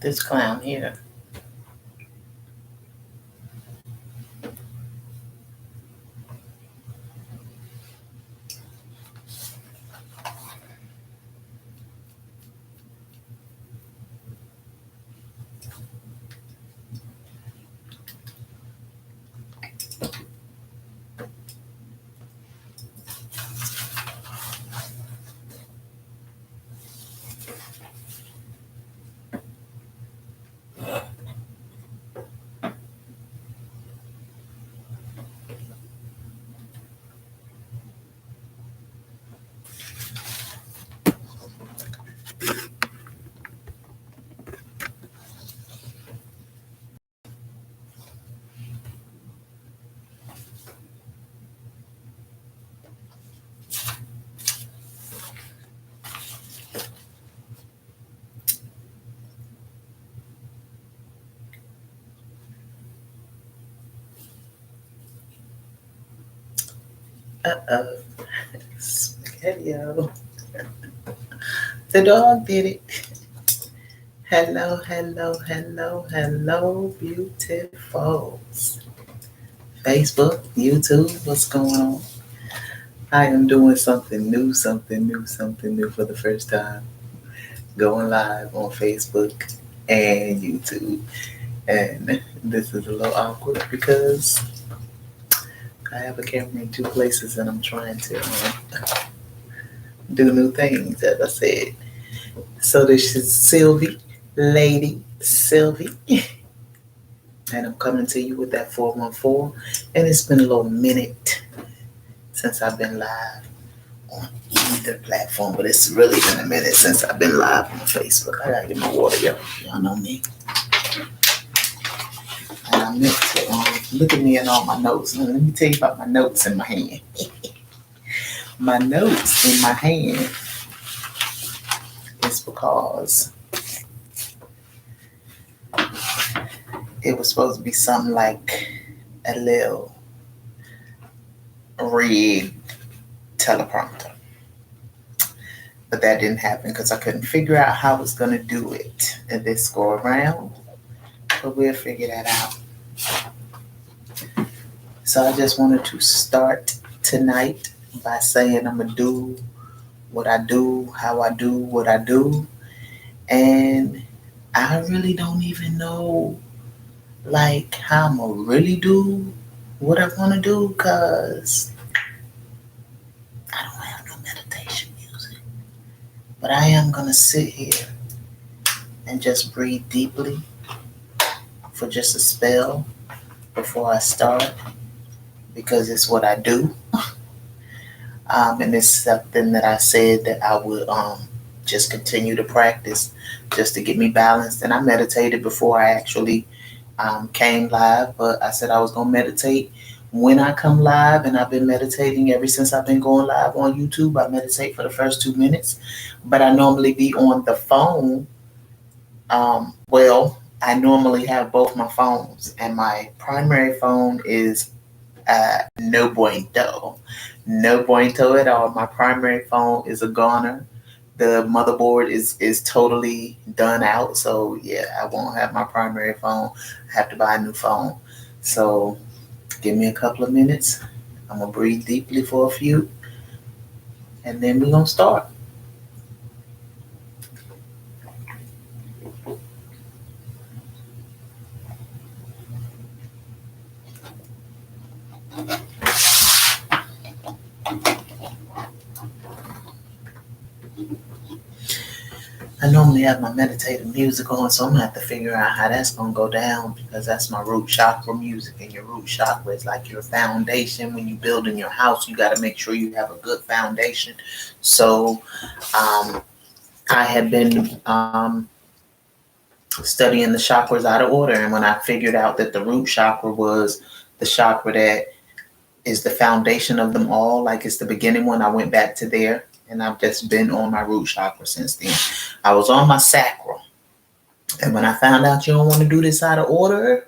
This clown here. Uh-oh. Spaghetti-O. The dog did it. Hello, hello, hello, hello, beautifuls. Facebook, YouTube, what's going on? I am doing something new, something new, something new for the first time. Going live on Facebook and YouTube. And this is a little awkward because I have a camera in two places and I'm trying to do new things, as I said. So this is Sylvie, Lady Sylvie. And I'm coming to you with that 414. And it's been a little minute since I've been live on either platform, but it's really been a minute since I've been live on Facebook. I gotta get my water, y'all know me. And I meant to look at me and all my notes. Let me tell you about my notes in my hand. My notes in my hand is because it was supposed to be something like a little red teleprompter. But that didn't happen because I couldn't figure out how I was going to do it in this go around. But we'll figure that out. So I just wanted to start tonight by saying I'm going to do what I do, how I do what I do. And I really don't even know like how I'm going to really do what I want to do because I don't have no meditation music. But I am going to sit here and just breathe deeply for just a spell before I start because it's what I do. And it's something that I said that I would just continue to practice just to get me balanced. And I meditated before I actually came live, but I said I was going to meditate when I come live, and I've been meditating ever since I've been going live on YouTube. I meditate for the first 2 minutes, but I normally be on the phone. I normally have both my phones, and my primary phone is no bueno. No bueno at all. My primary phone is a goner. The motherboard is totally done out. So yeah, I won't have my primary phone. I have to buy a new phone. So give me a couple of minutes. I'm gonna breathe deeply for a few, and then we're gonna start. I normally have my meditative music on, so I'm gonna have to figure out how that's gonna go down because that's my root chakra music, and your root chakra is like your foundation. When you build in your house, you got to make sure you have a good foundation. So, I have been studying the chakras out of order, and when I figured out that the root chakra was the chakra that is the foundation of them all, like it's the beginning one, I went back to there. And I've just been on my root chakra since then. I was on my sacral. And when I found out you don't want to do this out of order,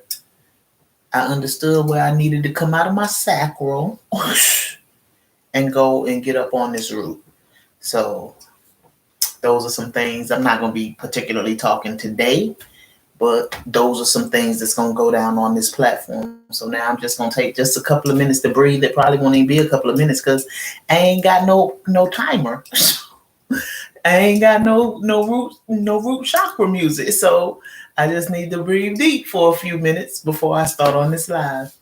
I understood where I needed to come out of my sacral and go and get up on this root. So those are some things I'm not going to be particularly talking today But those are some things that's going to go down on this platform. So now I'm just going to take just a couple of minutes to breathe. It probably won't even be a couple of minutes because I ain't got no timer. I ain't got no root chakra music. So I just need to breathe deep for a few minutes before I start on this live.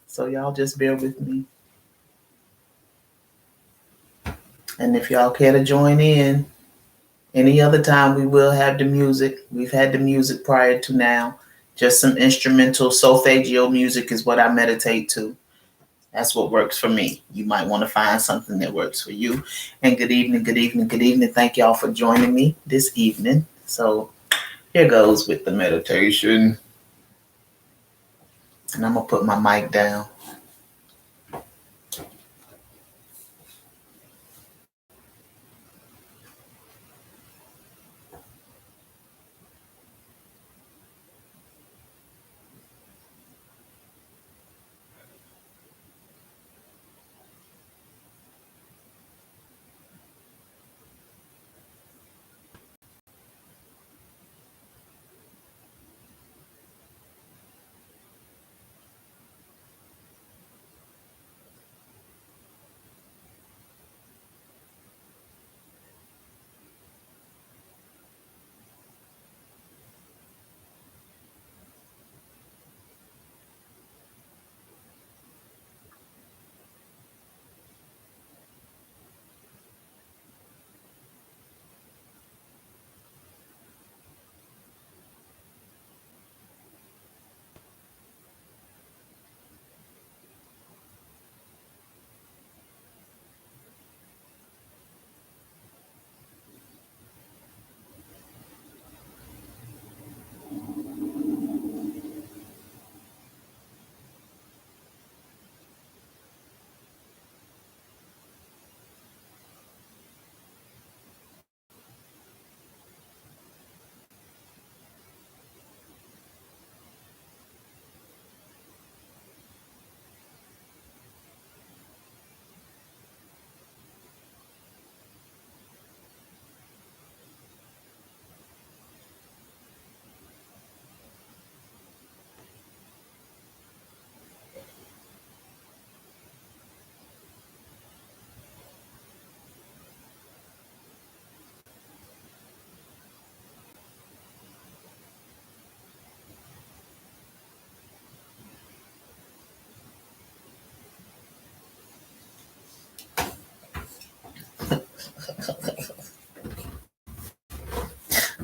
So y'all just bear with me. And if y'all care to join in, any other time we will have the music. We've had the music prior to now. Just some instrumental solfeggio music is what I meditate to. That's what works for me. You might want to find something that works for you. And good evening, good evening, good evening. Thank y'all for joining me this evening. So here goes with the meditation. And I'm going to put my mic down.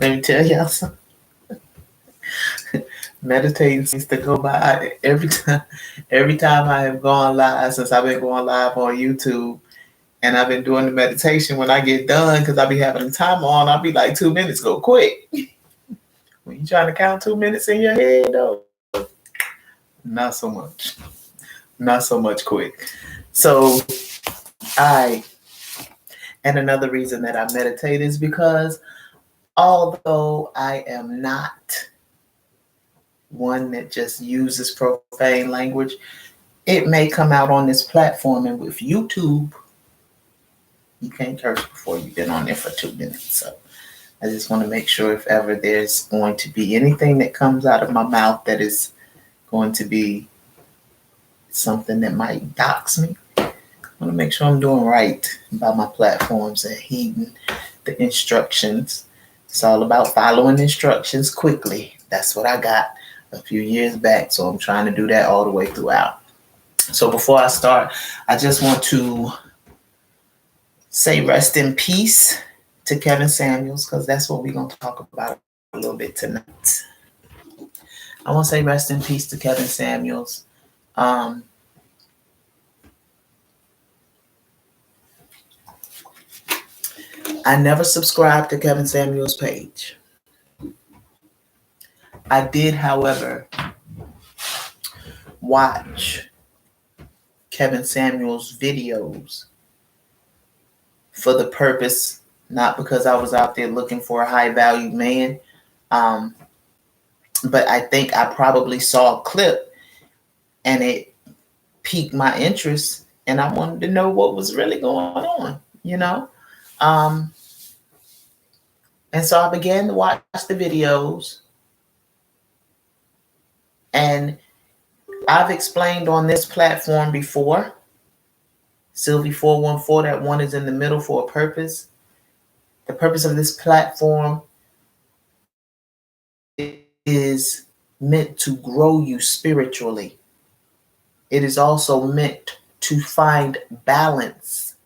Let me tell y'all something. Meditating seems to go by every time. Every time I have gone live since I've been going live on YouTube, and I've been doing the meditation. When I get done, because I'll be having the timer on, I'll be like 2 minutes go quick. When you trying to count 2 minutes in your head, though, not so much. Not so much quick. So and another reason that I meditate is because although I am not one that just uses profane language, it may come out on this platform, and with YouTube, you can't curse before you've been on there for 2 minutes. So I just want to make sure if ever there's going to be anything that comes out of my mouth that is going to be something that might dox me, I want to make sure I'm doing right by my platforms and heeding the instructions. It's all about following instructions quickly. That's what I got a few years back. So I'm trying to do that all the way throughout. So before I start, I just want to say rest in peace to Kevin Samuels, because that's what we're going to talk about a little bit tonight. I want to say rest in peace to Kevin Samuels. I never subscribed to Kevin Samuels' page. I did, however, watch Kevin Samuels' videos for the purpose, not because I was out there looking for a high-valued man, but I think I probably saw a clip and it piqued my interest, and I wanted to know what was really going on, you know? And so I began to watch the videos, And I've explained on this platform before, Sylvie414, that one is in the middle for a purpose. The purpose of this platform is meant to grow you spiritually. It is also meant to find balance,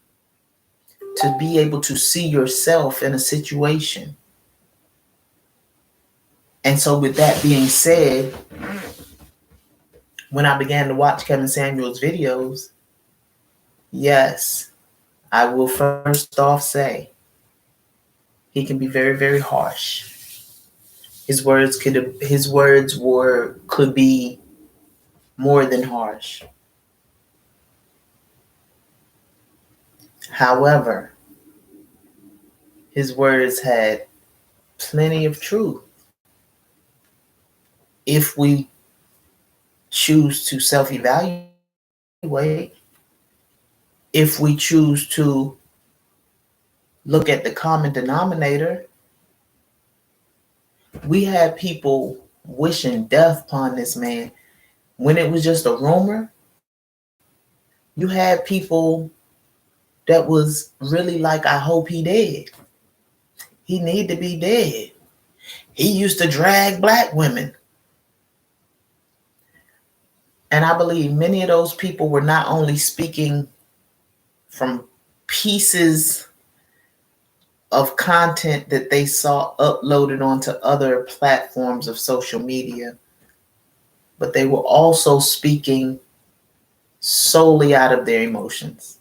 to be able to see yourself in a situation. And so, with that being said, when I began to watch Kevin Samuel's videos, yes, I will first off say he can be very, very harsh. His words could be more than harsh. However, his words had plenty of truth if we choose to self-evaluate, if we choose to look at the common denominator. We had people wishing death upon this man when it was just a rumor. You had people that was really like, I hope he dead. He need to be dead. He used to drag black women. And I believe many of those people were not only speaking from pieces of content that they saw uploaded onto other platforms of social media, but they were also speaking solely out of their emotions.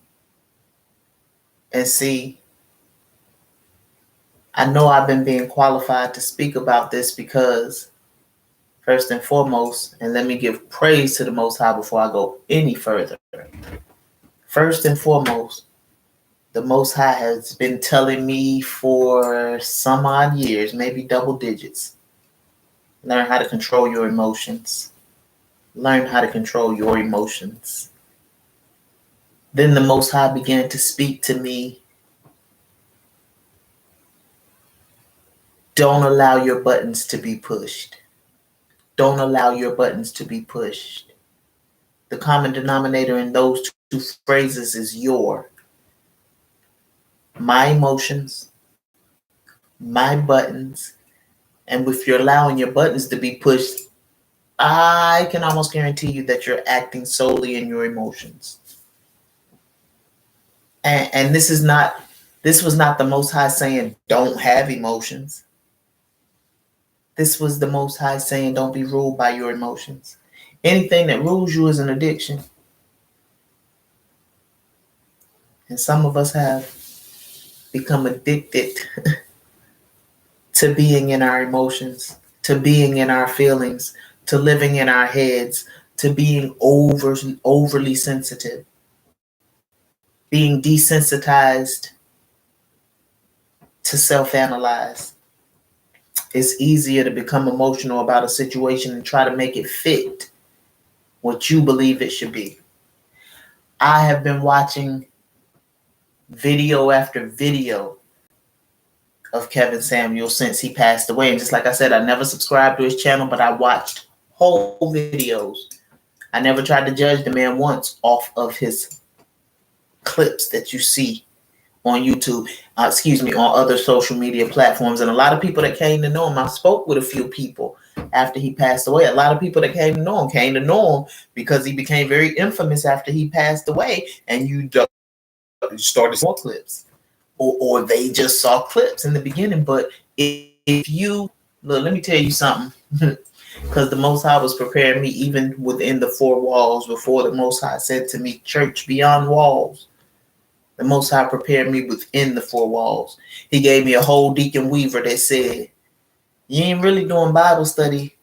And see, I know I've been being qualified to speak about this because, first and foremost, and let me give praise to the Most High before I go any further. First and foremost, the Most High has been telling me for some odd years, maybe double digits, learn how to control your emotions. Learn how to control your emotions. Then the Most High began to speak to me. Don't allow your buttons to be pushed. Don't allow your buttons to be pushed. The common denominator in those two phrases is my emotions, my buttons. And if you're allowing your buttons to be pushed, I can almost guarantee you that you're acting solely in your emotions. And this was not the Most High saying don't have emotions. This was the Most High saying don't be ruled by your emotions. Anything that rules you is an addiction. And some of us have become addicted to being in our emotions, to being in our feelings, to living in our heads, to being overly sensitive, being desensitized to self-analyze. It's easier to become emotional about a situation and try to make it fit what you believe it should be. I have been watching video after video of Kevin Samuel since he passed away. And just like I said, I never subscribed to his channel, but I watched whole videos. I never tried to judge the man once off of his clips that you see on YouTube, on other social media platforms. And a lot of people that came to know him, I spoke with a few people after he passed away. A lot of people that came to know him because he became very infamous after he passed away. And you started more clips, or they just saw clips in the beginning. But if you look, let me tell you something, because the Most High was preparing me even within the four walls before the Most High said to me, church beyond walls. The Most High prepared me within the four walls. He gave me a whole Deacon Weaver that said, you ain't really doing Bible study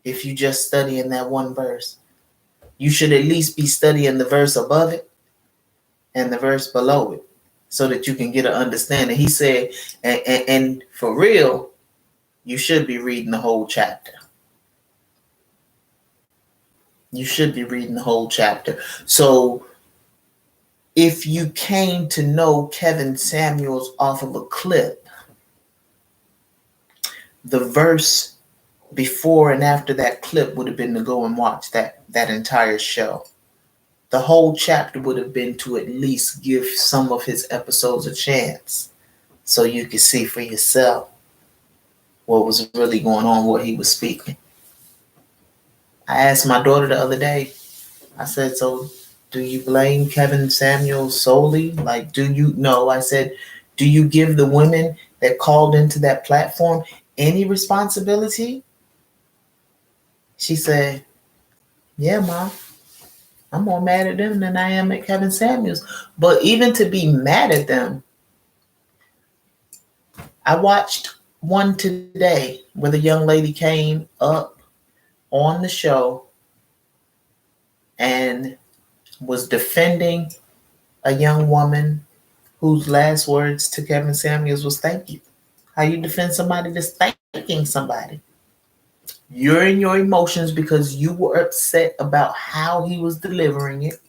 if you just studying that one verse. You should at least be studying the verse above it and the verse below it so that you can get an understanding. He said, and for real, you should be reading the whole chapter. You should be reading the whole chapter. So if you came to know Kevin Samuels off of a clip, the verse before and after that clip would have been to go and watch that entire show. The whole chapter would have been to at least give some of his episodes a chance so you could see for yourself what was really going on, what he was speaking. I asked my daughter the other day, I said, so do you blame Kevin Samuels solely? Like, do you know? I said, do you give the women that called into that platform any responsibility? She said, yeah, Mom. I'm more mad at them than I am at Kevin Samuels. But even to be mad at them, I watched one today where the young lady came up on the show and was defending a young woman whose last words to Kevin Samuels was thank you. How you defend somebody that's thanking somebody? You're in your emotions because you were upset about how he was delivering it.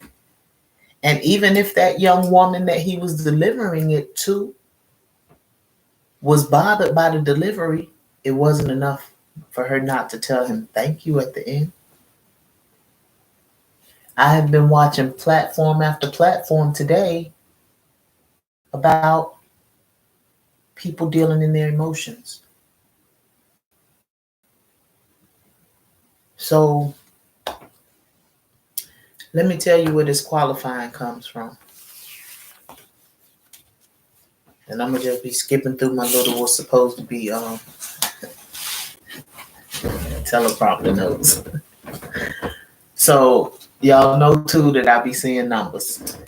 And even if that young woman that he was delivering it to was bothered by the delivery, it wasn't enough for her not to tell him thank you at the end. I have been watching platform after platform today about people dealing in their emotions. So let me tell you where this qualifying comes from. And I'm going to just be skipping through my little what's supposed to be teleprompter notes. So y'all know too that I be seeing numbers.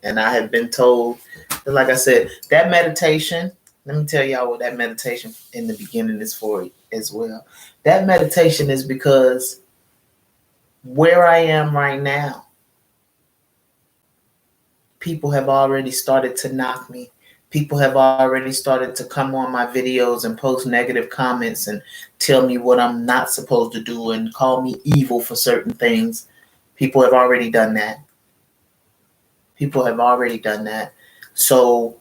And I have been told, like I said, that meditation, let me tell y'all what that meditation in the beginning is for as well. That meditation is because where I am right now, people have already started to knock me. People have already started to come on my videos and post negative comments and tell me what I'm not supposed to do and call me evil for certain things. People have already done that. People have already done that. So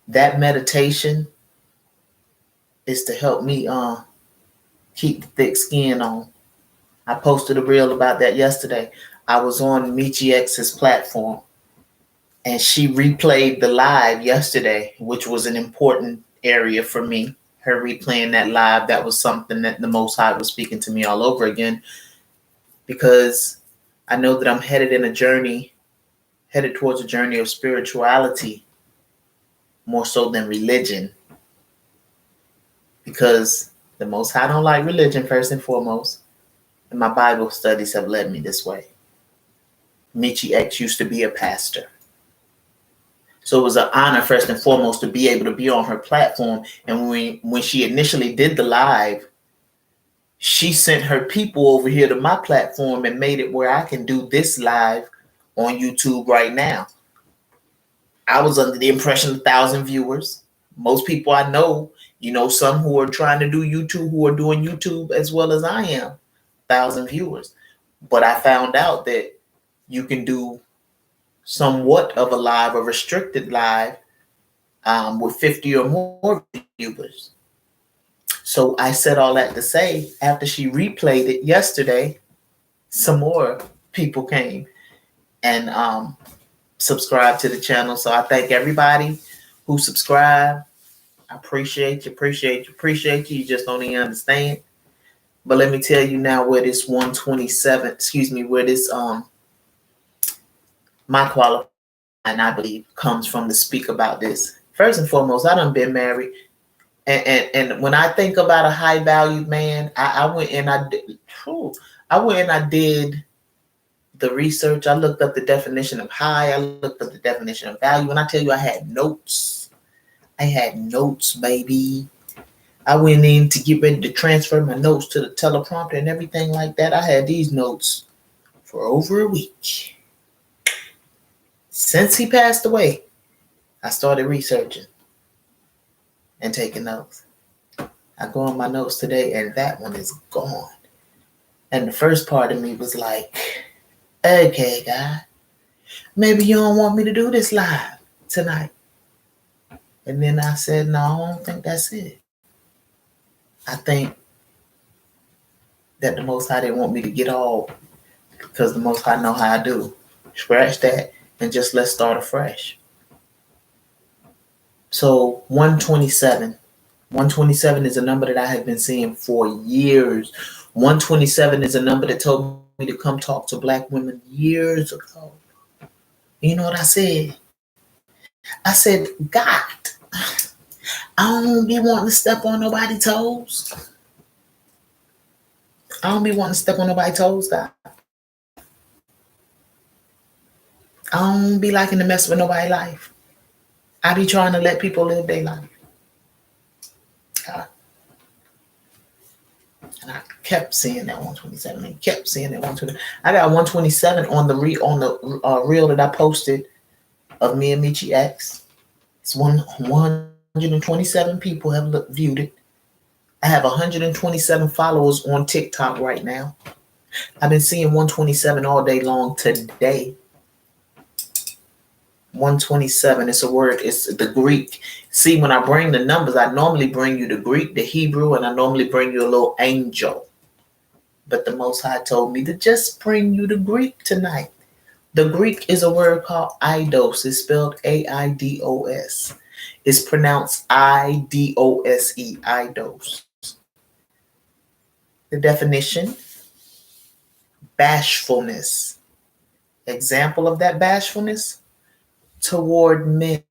that meditation is to help me keep the thick skin on. I posted a reel about that yesterday. I was on Michi X's platform and she replayed the live yesterday, which was an important area for me. Her replaying that live, that was something that the Most High was speaking to me all over again, because I know that I'm headed towards a journey of spirituality more so than religion, because the Most High don't like religion first and foremost, and my Bible studies have led me this way. Michi X used to be a pastor. So it was an honor, first and foremost, to be able to be on her platform. And when she initially did the live, she sent her people over here to my platform and made it where I can do this live on YouTube right now. I was under the impression 1,000 viewers. Most people I know, some who are trying to do YouTube, who are doing YouTube as well as I am, 1,000 viewers. But I found out that you can do somewhat of a live, a restricted live, with 50 or more viewers. So I said all that to say, after she replayed it yesterday, some more people came and subscribed to the channel. So I thank everybody who subscribed. I appreciate you. You just don't even understand. But let me tell you now where this 127, where this my qualifying, I believe, comes from to speak about this. First and foremost, I done been married. And when I think about a high valued man, I went and I did the research. I looked up the definition of high. I looked up the definition of value. And I tell you, I had notes. Baby. I went in to get ready to transfer my notes to the teleprompter and everything like that. I had these notes for over a week. Since he passed away, I started researching and taking notes. I go on my notes today and that one is gone. And the first part of me was like, okay, God, maybe you don't want me to do this live tonight. And then I said, no, I don't think that's it. I think that the Most High didn't want me to get all, because the Most High know how I do. Scratch that and just let's start afresh. So 127. 127 is a number that I have been seeing for years. 127 is a number that told me to come talk to black women years ago. You know what I said? I said, God, I don't be wanting to step on nobody's toes. I don't be wanting to step on nobody's toes, God. I don't be liking to mess with nobody's life. I be trying to let people live their life. God. And I kept seeing that 127 and kept seeing that 127. I got 127 on the reel that I posted of me and Michi X. It's 127 people have viewed it. I have 127 followers on TikTok right now. I've been seeing 127 all day long today. 127, it's a word, it's the Greek. See, when I bring the numbers, I normally bring you the Greek, the Hebrew, and I normally bring you a little angel. But the Most High told me to just bring you the Greek tonight. The Greek is a word called eidos. It's spelled A-I-D-O-S. It's pronounced I-D-O-S-E, eidos. The definition, bashfulness. Example of that bashfulness, toward men.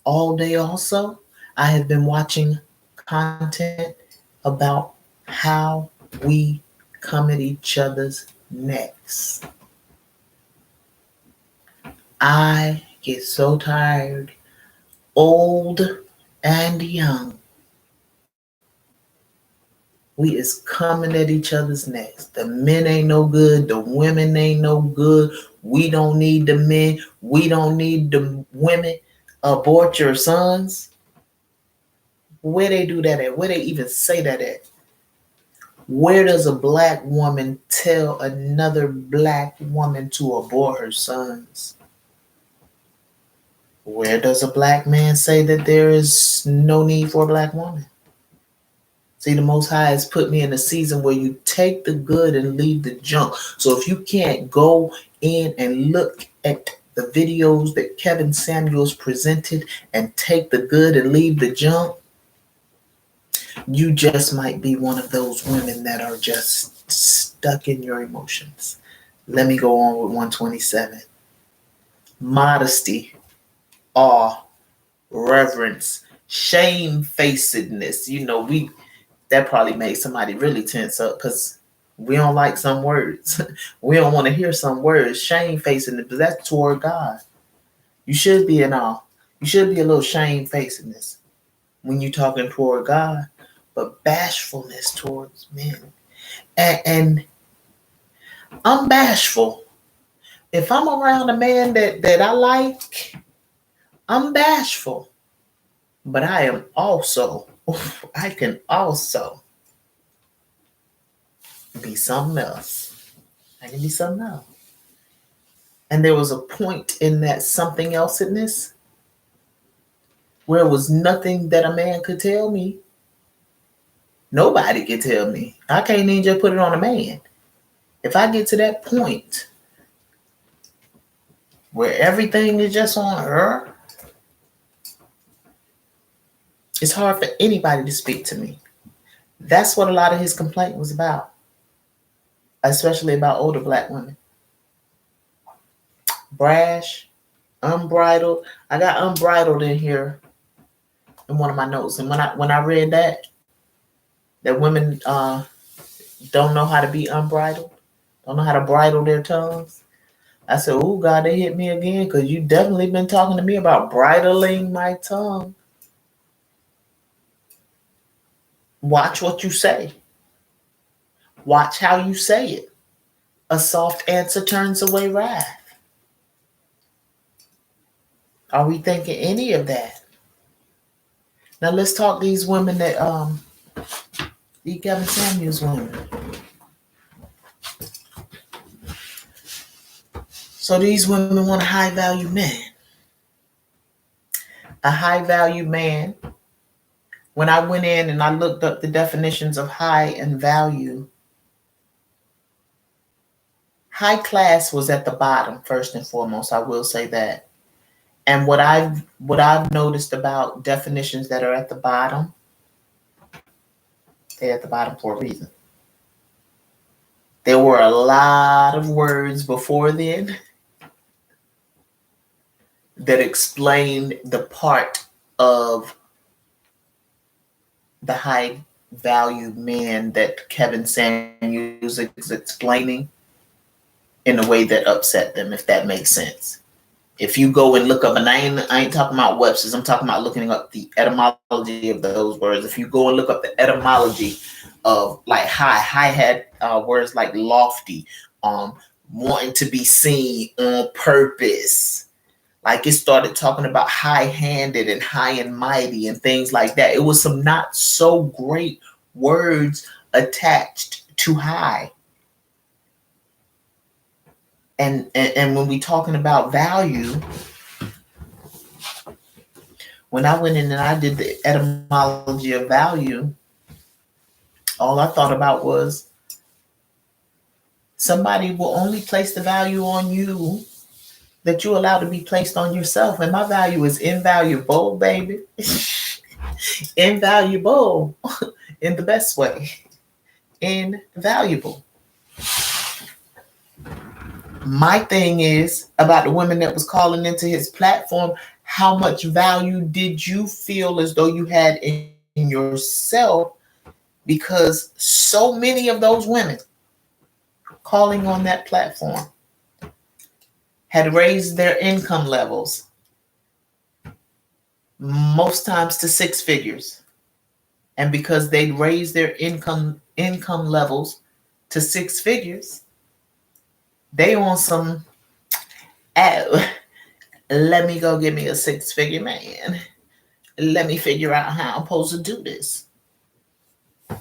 All day also, I have been watching content about how we come at each other's necks. I get so tired, old and young. We is coming at each other's necks. The men ain't no good. The women ain't no good. We don't need the men. We don't need the women. Abort your sons. Where they do that at? Where they even say that at? Where does a black woman tell another black woman to abort her sons? Where does a black man say that there is no need for a black woman? See, the Most High has put me in a season where you take the good and leave the junk. So if you can't go in and look at the videos that Kevin Samuels presented and take the good and leave the junk, you just might be one of those women that are just stuck in your emotions. Let me go on with 127. Modesty, awe, reverence, shamefacedness. You know, that probably made somebody really tense up because we don't like some words. We don't want to hear some words. Shamefacedness, but that's toward God. You should be in awe. You should be a little shamefacedness when you're talking toward God, but bashfulness towards men. And I'm bashful. If I'm around a man that I like, I'm bashful. But I can also be something else. I can be something else. And there was a point in that something else in this where it was nothing that a man could tell me. Nobody could tell me. I can't even just put it on a man. If I get to that point where everything is just on her, it's hard for anybody to speak to me. That's what a lot of his complaint was about, especially about older black women. Brash, unbridled. I got unbridled in here in one of my notes. And when I read that women don't know how to be unbridled, don't know how to bridle their tongues, I said, oh, God, they hit me again because you definitely been talking to me about bridling my tongue. Watch what you say. Watch how you say it. A soft answer turns away wrath. Are we thinking any of that? Now let's talk these women that these Kevin Samuels women. So these women want a high value man. A high value man When I went in and I looked up the definitions of high and value, high class was at the bottom first and foremost. I will say that. And what I've noticed about definitions that are at the bottom, they're at the bottom for a reason. There were a lot of words before then that explained the part of the high value man that Kevin Samuels is explaining in a way that upset them, if that makes sense. If you go and look up, and I ain't talking about Webster's, I'm talking about looking up the etymology of those words. If you go and look up the etymology of like high had words like lofty, wanting to be seen on purpose. Like it started talking about high-handed and high and mighty and things like that. It was some not so great words attached to high. And when we talking about value, when I went in and I did the etymology of value, all I thought about was somebody will only place the value on you that you allow to be placed on yourself. And my value is invaluable, baby. Invaluable in the best way. Invaluable. My thing is about the women that was calling into his platform, how much value did you feel as though you had in yourself? Because so many of those women calling on that platform had raised their income levels, most times to 6 figures. And because they raised their income levels to 6 figures, they on some, let me go get me a 6-figure man. Let me figure out how I'm supposed to do this. I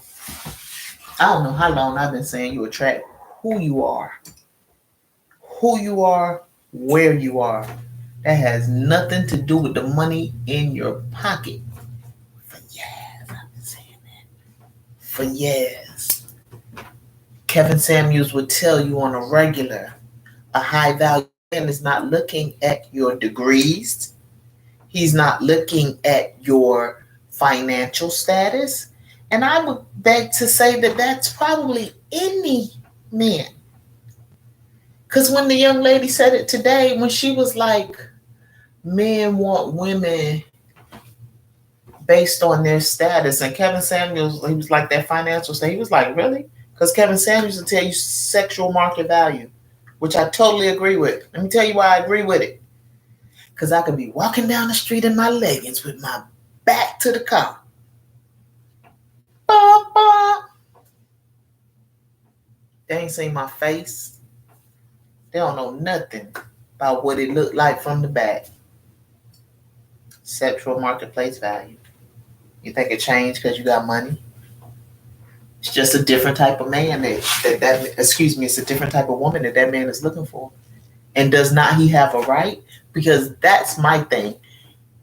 don't know how long I've been saying you attract who you are. Who you are, where you are. That has nothing to do with the money in your pocket. For years, I've been saying that. For years. Kevin Samuels would tell you on a regular, a high value man is not looking at your degrees. He's not looking at your financial status. And I would beg to say that that's probably any man. Because when the young lady said it today, when she was like, men want women based on their status. And Kevin Samuels, he was like that financial state. He was like, really? Because Kevin Samuels will tell you sexual market value, which I totally agree with. Let me tell you why I agree with it. Because I could be walking down the street in my leggings with my back to the car. Bah, bah. They ain't seen my face. They don't know nothing about what it looked like from the back. Sexual marketplace value. You think it changed because you got money? It's just a different type of man it's a different type of woman that man is looking for. And does not he have a right? Because that's my thing.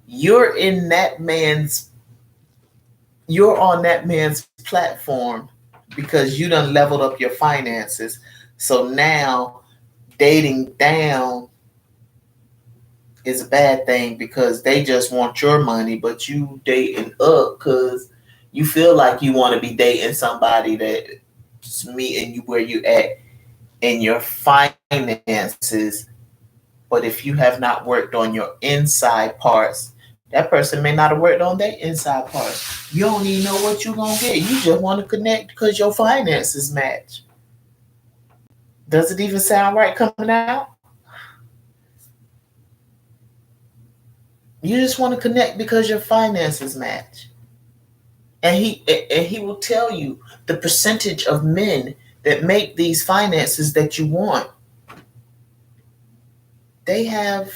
You're on that man's platform because you done leveled up your finances. So now dating down is a bad thing because they just want your money, but you dating up because you feel like you want to be dating somebody that's meeting you where you at in your finances. But if you have not worked on your inside parts, that person may not have worked on their inside parts. You don't even know what you're going to get. You just want to connect because your finances match. Does it even sound right coming out? You just want to connect because your finances match. And he will tell you the percentage of men that make these finances that you want. They have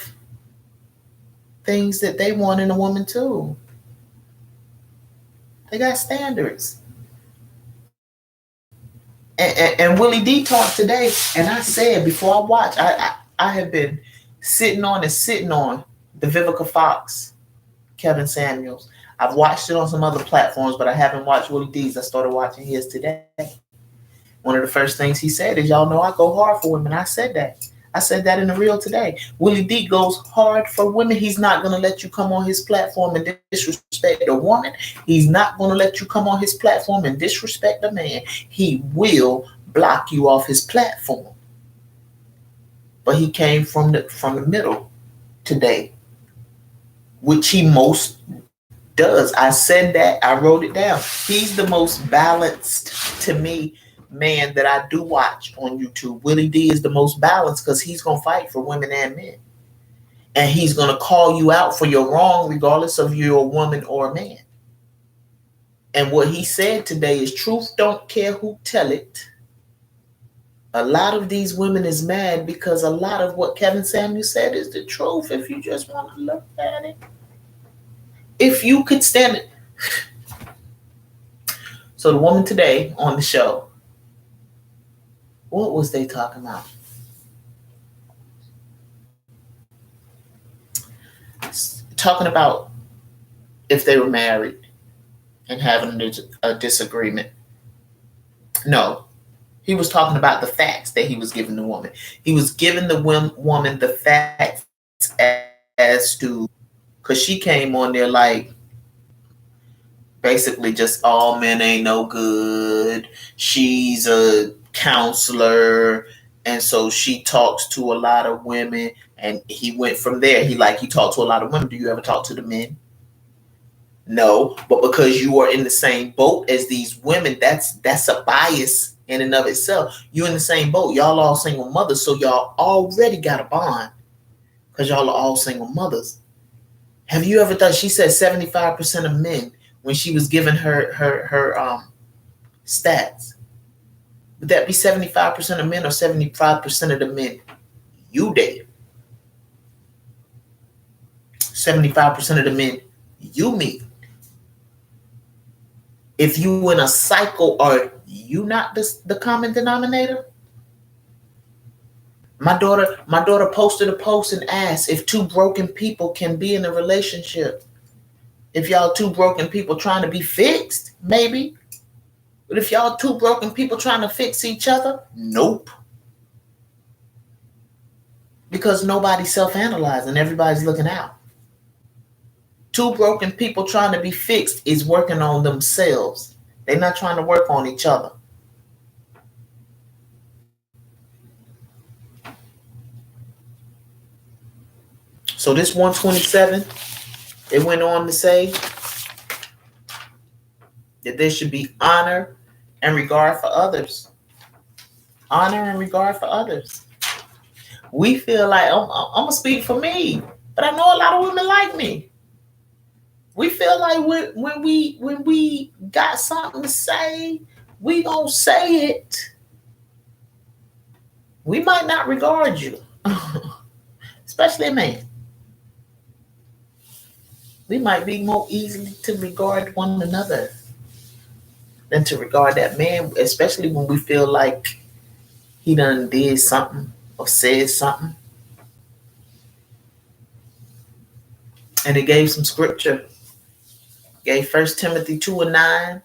things that they want in a woman too. They got standards. And Willie D talked today, and I said before I watched, I have been sitting on the Vivica Fox, Kevin Samuels. I've watched it on some other platforms, but I haven't watched Willie D's. I started watching his today. One of the first things he said is, y'all know I go hard for women. I said that. I said that in the reel today. Willie D goes hard for women. He's not going to let you come on his platform and disrespect a woman. He's not going to let you come on his platform and disrespect a man. He will block you off his platform. But he came from the middle today, which he most does. I said that. I wrote it down. He's the most balanced to me man that I do watch on YouTube. Willie D is the most balanced because he's going to fight for women and men. And he's going to call you out for your wrong regardless of you're a woman or a man. And what he said today is truth don't care who tell it. A lot of these women is mad because a lot of what Kevin Samuels said is the truth if you just want to look at it. If you could stand it. So the woman today on the show, what was they talking about? Talking about if they were married and having a disagreement. No, he was talking about the facts that he was giving the woman. He was giving the woman the facts as to, because she came on there like, basically just all men ain't no good. She's a counselor, and so she talks to a lot of women. And he went from there. He talked to a lot of women. Do you ever talk to the men? No, but because you are in the same boat as these women, that's a bias in and of itself. You're in the same boat. Y'all all single mothers, so y'all already got a bond because y'all are all single mothers. Have you ever thought? She said 75% of men when she was giving her stats. Would that be 75% of men or 75% of the men you date? 75% of the men you meet. If you in a cycle, are you not the common denominator? My daughter posted a post and asked if two broken people can be in a relationship. If y'all two broken people trying to be fixed, maybe. But if y'all two broken people trying to fix each other, nope. Because nobody's self-analyzing, everybody's looking out. Two broken people trying to be fixed is working on themselves. They're not trying to work on each other. So this 127, it went on to say that there should be honor and regard for others. Honor and regard for others. We feel like, I'm going to speak for me, but I know a lot of women like me. We feel like when we got something to say, we gonna say it. We might not regard you, especially a man. We might be more easily to regard one another than to regard that man, especially when we feel like he done did something or said something. And it gave some scripture. Gave 1 Timothy 2:9,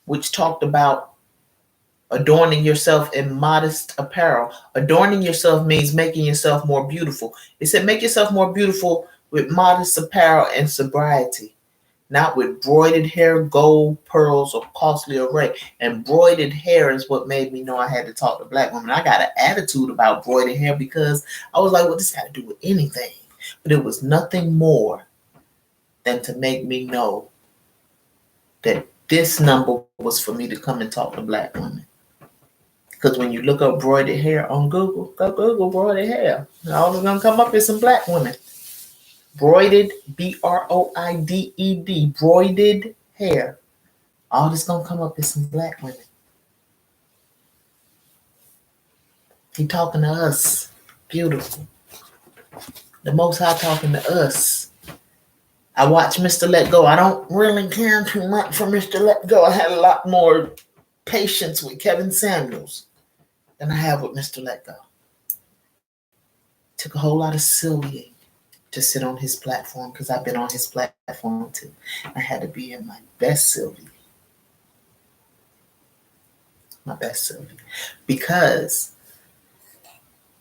which talked about adorning yourself in modest apparel. Adorning yourself means making yourself more beautiful. It said make yourself more beautiful with modest apparel and sobriety, not with broided hair, gold, pearls, or costly array. And broided hair is what made me know I had to talk to black women. I got an attitude about broided hair because I was like, what does this have to do with anything? But it was nothing more than to make me know that this number was for me to come and talk to black women. Because when you look up broided hair on Google, go Google broided hair. All that's going to come up is some black women. Broided, B-R-O-I-D-E-D, broided hair. All that's going to come up is some black women. He talking to us. Beautiful. The Most High talking to us. I watched Mr. Let Go. I don't really care too much for Mr. Let Go. I had a lot more patience with Kevin Samuels than I have with Mr. Let Go. Took a whole lot of Sylvie to sit on his platform because I've been on his platform too. I had to be in my best Sylvie. My best Sylvie. Because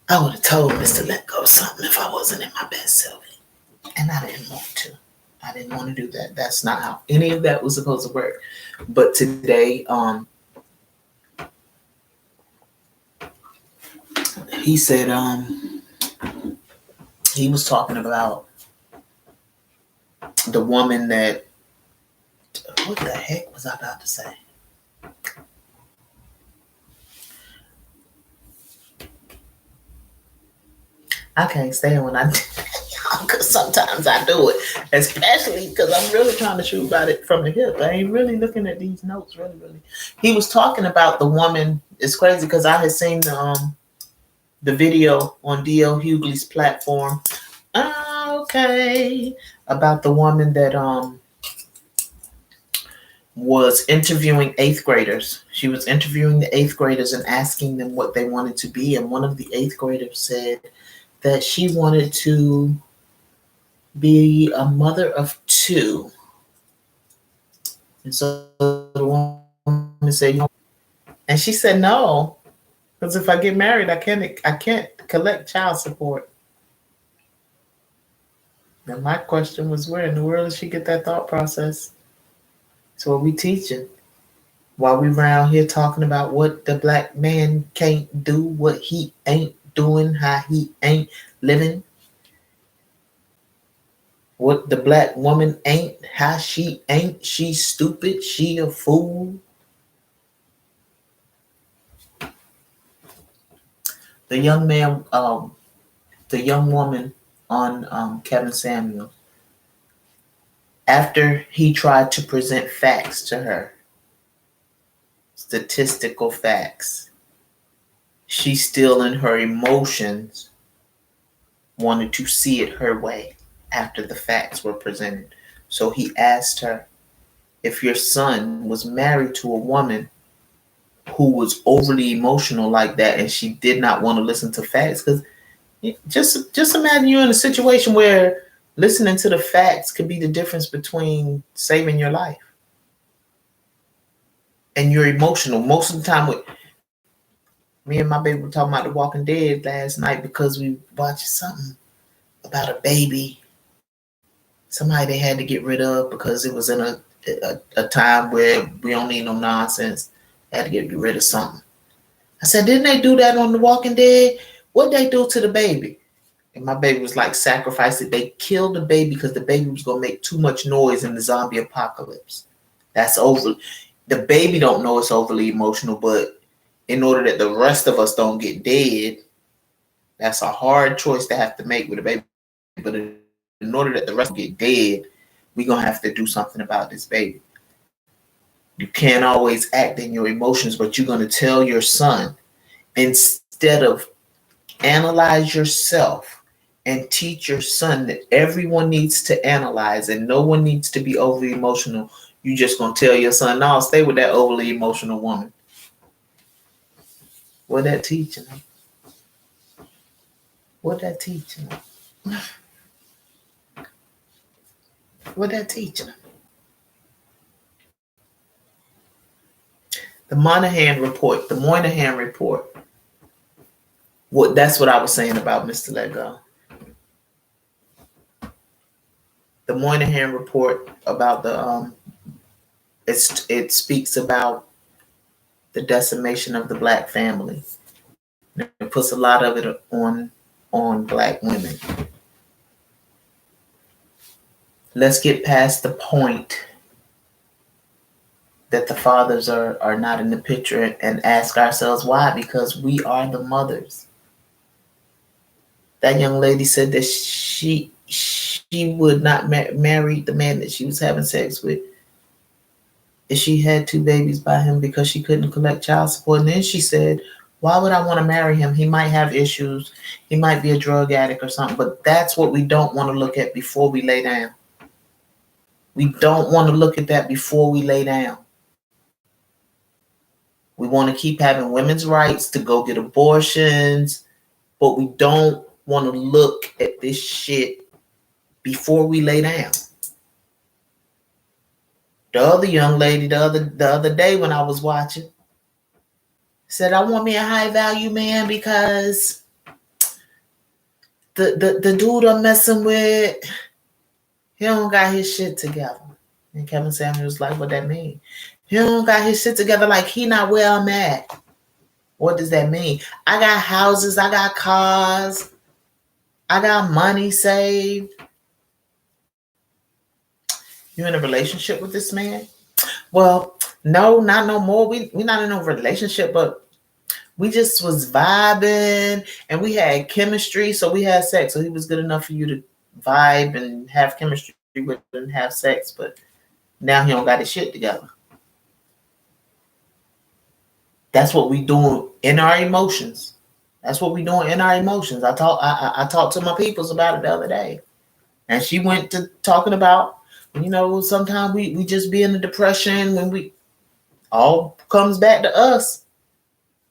I would have told Mr. Let Go something if I wasn't in my best Sylvie. And I didn't want to. I didn't want to do that. That's not how any of that was supposed to work. But today, he said he was talking about the woman that, what the heck was I about to say? I can't stand when I because sometimes I do it, especially because I'm really trying to shoot about it from the hip. I ain't really looking at these notes, really. He was talking about the woman. It's crazy because I had seen the video on D.L. Hughley's platform. Okay, about the woman that was interviewing 8th graders. She was interviewing the 8th graders and asking them what they wanted to be, and one of the 8th graders said that she wanted to be a mother of 2. And so the woman said, and she said no, because if I get married, I can't collect child support. And my question was, where in the world did she get that thought process? So what we teaching? While we around here talking about what the black man can't do, what he ain't doing, how he ain't living, what the black woman ain't, how she ain't, she's stupid, she a fool. The young man, the young woman on Kevin Samuel, after he tried to present facts to her, statistical facts, she still in her emotions wanted to see it her way after the facts were presented. So he asked her if your son was married to a woman who was overly emotional like that and she did not want to listen to facts. Because just imagine you're in a situation where listening to the facts could be the difference between saving your life. And you're emotional. Most of the time, with me and my baby were talking about The Walking Dead last night because we watched something about a baby, somebody they had to get rid of because it was in a time where we don't need no nonsense. They had to get rid of something. I said, didn't they do that on The Walking Dead? What'd they do to the baby? And my baby was like, sacrifice it. They killed the baby because the baby was going to make too much noise in the zombie apocalypse. That's over. The baby don't know it's overly emotional, but in order that the rest of us don't get dead, that's a hard choice to have to make with a baby. But in order that the rest get dead, we're going to have to do something about this baby. You can't always act in your emotions, but you're going to tell your son, instead of analyze yourself and teach your son that everyone needs to analyze and no one needs to be overly emotional, you just going to tell your son, no, stay with that overly emotional woman. What that teaching him? What that teaching him? What that teaching him? The Moynihan report. That's what I was saying about Mr. Let Go. The Moynihan report about the it speaks about the decimation of the black family. It puts a lot of it on black women. Let's get past the point that the fathers are not in the picture and ask ourselves why, because we are the mothers. That young lady said that she would not marry the man that she was having sex with if she had 2 babies by him because she couldn't collect child support. And then she said, why would I want to marry him? He might have issues. He might be a drug addict or something. But that's what we don't want to look at before we lay down. We don't want to look at that before we lay down. We want to keep having women's rights to go get abortions, but we don't want to look at this shit before we lay down. The other young lady the other day when I was watching said, I want me a high value man because the dude I'm messing with, he don't got his shit together. And Kevin Samuels was like, what that mean? He don't got his shit together, like he not where I'm at. What does that mean? I got houses, I got cars, I got money saved. You in a relationship with this man? Well, no, not no more. We not in a relationship, but we just was vibing and we had chemistry, so we had sex. So he was good enough for you to vibe and have chemistry with and have sex, but now he don't got his shit together. That's what we doing in our emotions. That's what we doing in our emotions. I talked to my peoples about it the other day. And she went to talking about, sometimes we just be in a depression when we all comes back to us.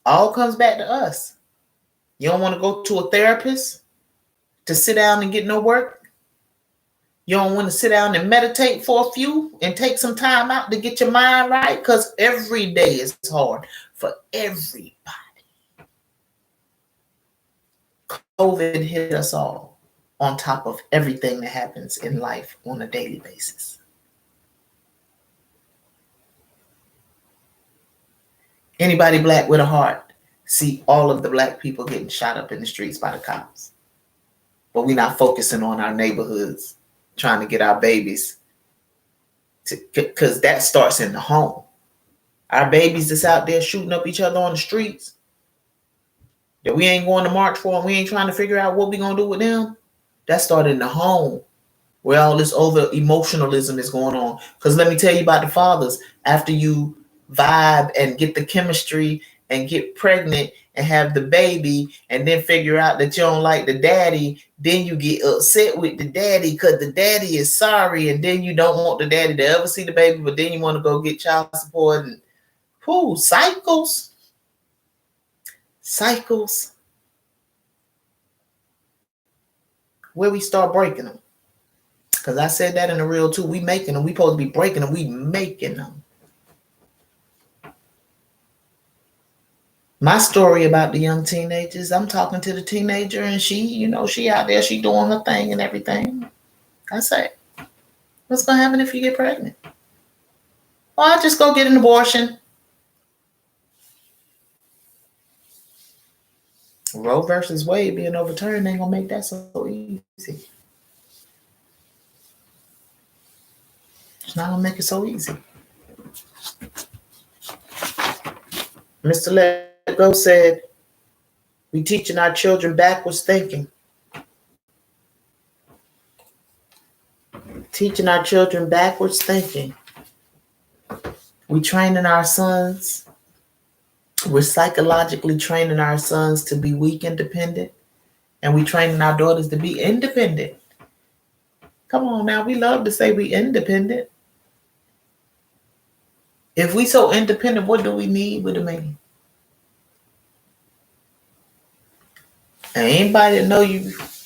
All comes back to us. You don't want to go to a therapist to sit down and get no work. You don't want to sit down and meditate for a few and take some time out to get your mind right, because every day is hard for everybody. COVID hit us all on top of everything that happens in life on a daily basis. Anybody black with a heart see all of the black people getting shot up in the streets by the cops. But we're not focusing on our neighborhoods, trying to get our babies, because that starts in the home. Our babies that's out there shooting up each other on the streets, that we ain't going to march for, and we ain't trying to figure out what we going to do with them, that started in the home, where all this over emotionalism is going on. Because let me tell you about the fathers. After you vibe and get the chemistry and get pregnant and have the baby and then figure out that you don't like the daddy, then you get upset with the daddy because the daddy is sorry, and then you don't want the daddy to ever see the baby, but then you want to go get child support. And cycles. Where we start breaking them. Because I said that in the real too. We making them. We supposed to be breaking them. We making them. My story about the young teenagers, I'm talking to the teenager and she out there, she doing her thing and everything. I say, what's going to happen if you get pregnant? Well, I'll just go get an abortion. Roe versus Wade being overturned ain't going to make that so easy. It's not going to make it so easy. Mr. Let Go said, we teaching our children backwards thinking. Teaching our children backwards thinking. We training our sons. We're psychologically training our sons to be weak and dependent. And we training our daughters to be independent. Come on now, we love to say we independent. If we so independent, what do we need with a man? And anybody that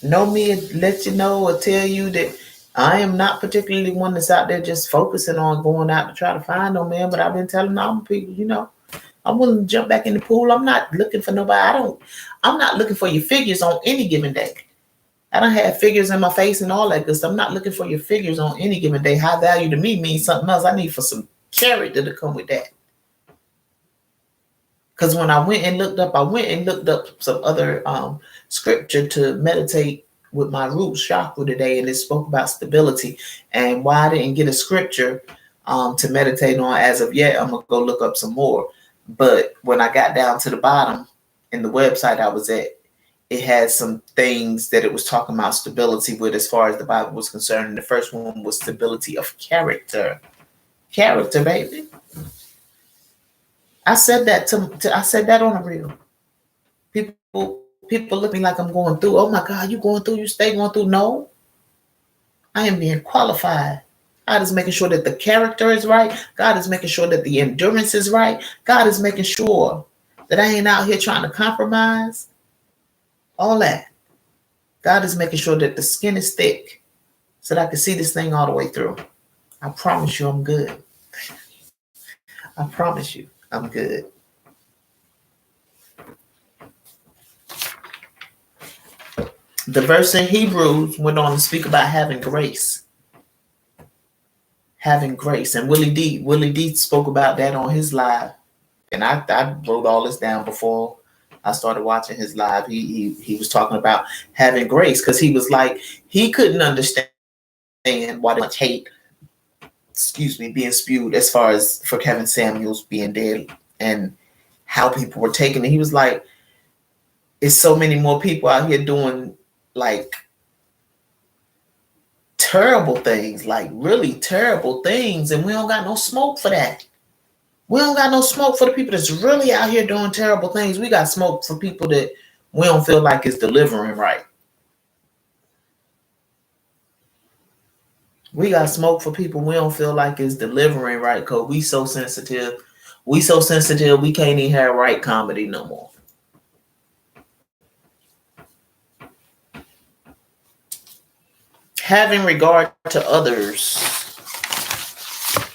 know me and let you know or tell you that I am not particularly one that's out there just focusing on going out to try to find no man, but I've been telling all my people, I'm willing to jump back in the pool. I'm not looking for nobody. I'm not looking for your figures on any given day. I don't have figures in my face and all that good stuff. I'm not looking for your figures on any given day. High value to me means something else. I need for some character to come with that. Because when I went and looked up some other scripture to meditate with my root chakra today, and it spoke about stability. And why I didn't get a scripture to meditate on as of yet, I'm going to go look up some more. But when I got down to the bottom in the website I was at, it had some things that it was talking about stability with as far as the Bible was concerned. And the first one was stability of character. Character, baby. I said that I said that on the reel. People look at me like I'm going through. Oh my God, you going through? You stay going through? No. I am being qualified. God is making sure that the character is right. God is making sure that the endurance is right. God is making sure that I ain't out here trying to compromise. All that. God is making sure that the skin is thick so that I can see this thing all the way through. I promise you I'm good. I promise you I'm good. The verse in Hebrews went on to speak about having grace. Having grace. And Willie D spoke about that on his live. And I wrote all this down before I started watching his live. He was talking about having grace, because he was like, he couldn't understand why much hate, being spewed as far as for Kevin Samuels being dead, and how people were taking it. He was like, it's so many more people out here doing like terrible things, like really terrible things, and we don't got no smoke for that. We don't got no smoke for the people that's really out here doing terrible things. We got smoke for people that we don't feel like is delivering right. We got smoke for people we don't feel like is delivering right, because we so sensitive. We so sensitive we can't even have right comedy no more. Having regard to others,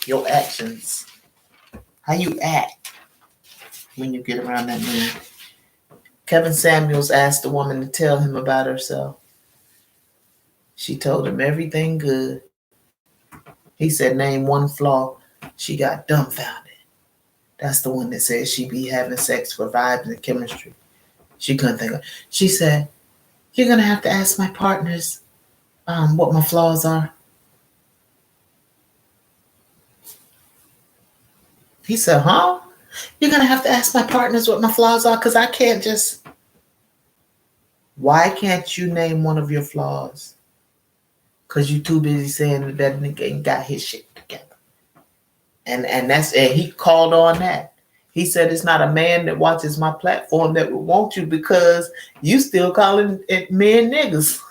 your actions, how you act when you get around that man. Kevin Samuels asked the woman to tell him about herself. She told him everything good. He said, name one flaw. She got dumbfounded. That's the one that said she be having sex for vibes and chemistry. She couldn't think of it. She said, you're going to have to ask my partners what my flaws are. He said, huh? You're going to have to ask my partners what my flaws are, because I can't just... Why can't you name one of your flaws? Because you too busy saying that nigga ain't got his shit together. And he called on that. He said it's not a man that watches my platform that would want you, because you still calling it men niggas.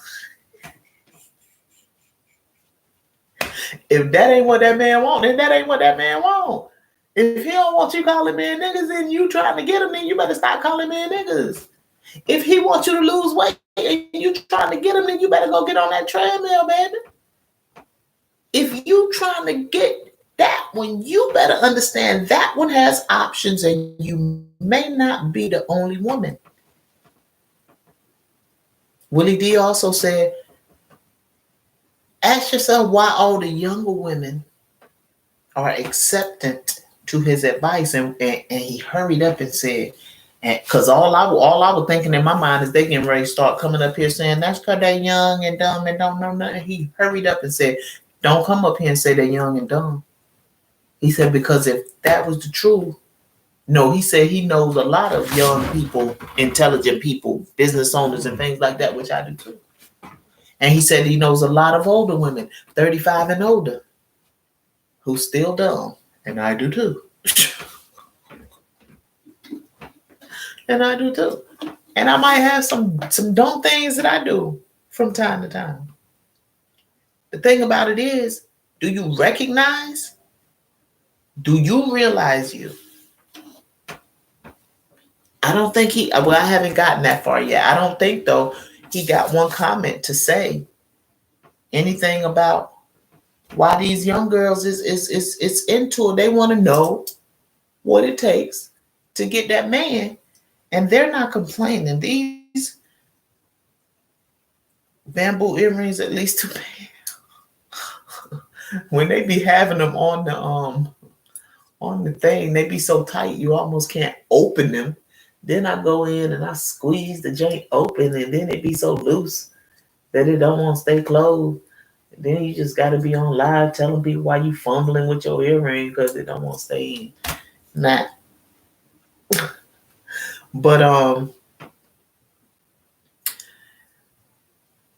If that ain't what that man want, then that ain't what that man want. If he don't want you calling men niggas and you trying to get him, then you better stop calling men niggas. If he wants you to lose weight and you trying to get him, then you better go get on that treadmill, baby. If you trying to get that one, you better understand that one has options, and you may not be the only woman. Willie D also said, ask yourself why all the younger women are acceptant to his advice. And he hurried up and said, because all I was thinking in my mind is they getting ready to start coming up here saying that's because they're young and dumb and don't know nothing. He hurried up and said, don't come up here and say they're young and dumb. He said, because if that was the truth, no, he said he knows a lot of young people, intelligent people, business owners and things like that, which I do too. And he said he knows a lot of older women, 35 and older, who's still dumb. And I do too. And I do too. And I might have some dumb things that I do from time to time. The thing about it is, do you recognize? Do you realize you? I don't think I haven't gotten that far yet. I don't think, though, he got one comment to say anything about why these young girls is into it. They want to know what it takes to get that man. And they're not complaining. These bamboo earrings, at least to pay. When they be having them on the thing, they be so tight you almost can't open them. Then I go in and I squeeze the joint open, and then it be so loose that it don't want to stay closed. And then you just got to be on live telling people why you fumbling with your earring because it don't want to stay in. Nah. But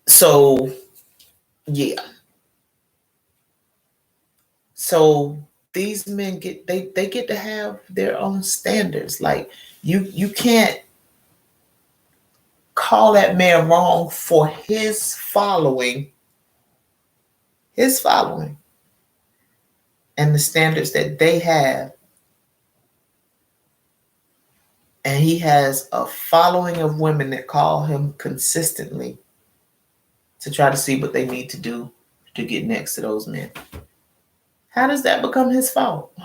so yeah. So these men get to have their own standards. Like you can't call that man wrong for his following and the standards that they have. And he has a following of women that call him consistently to try to see what they need to do to get next to those men. How does that become his fault?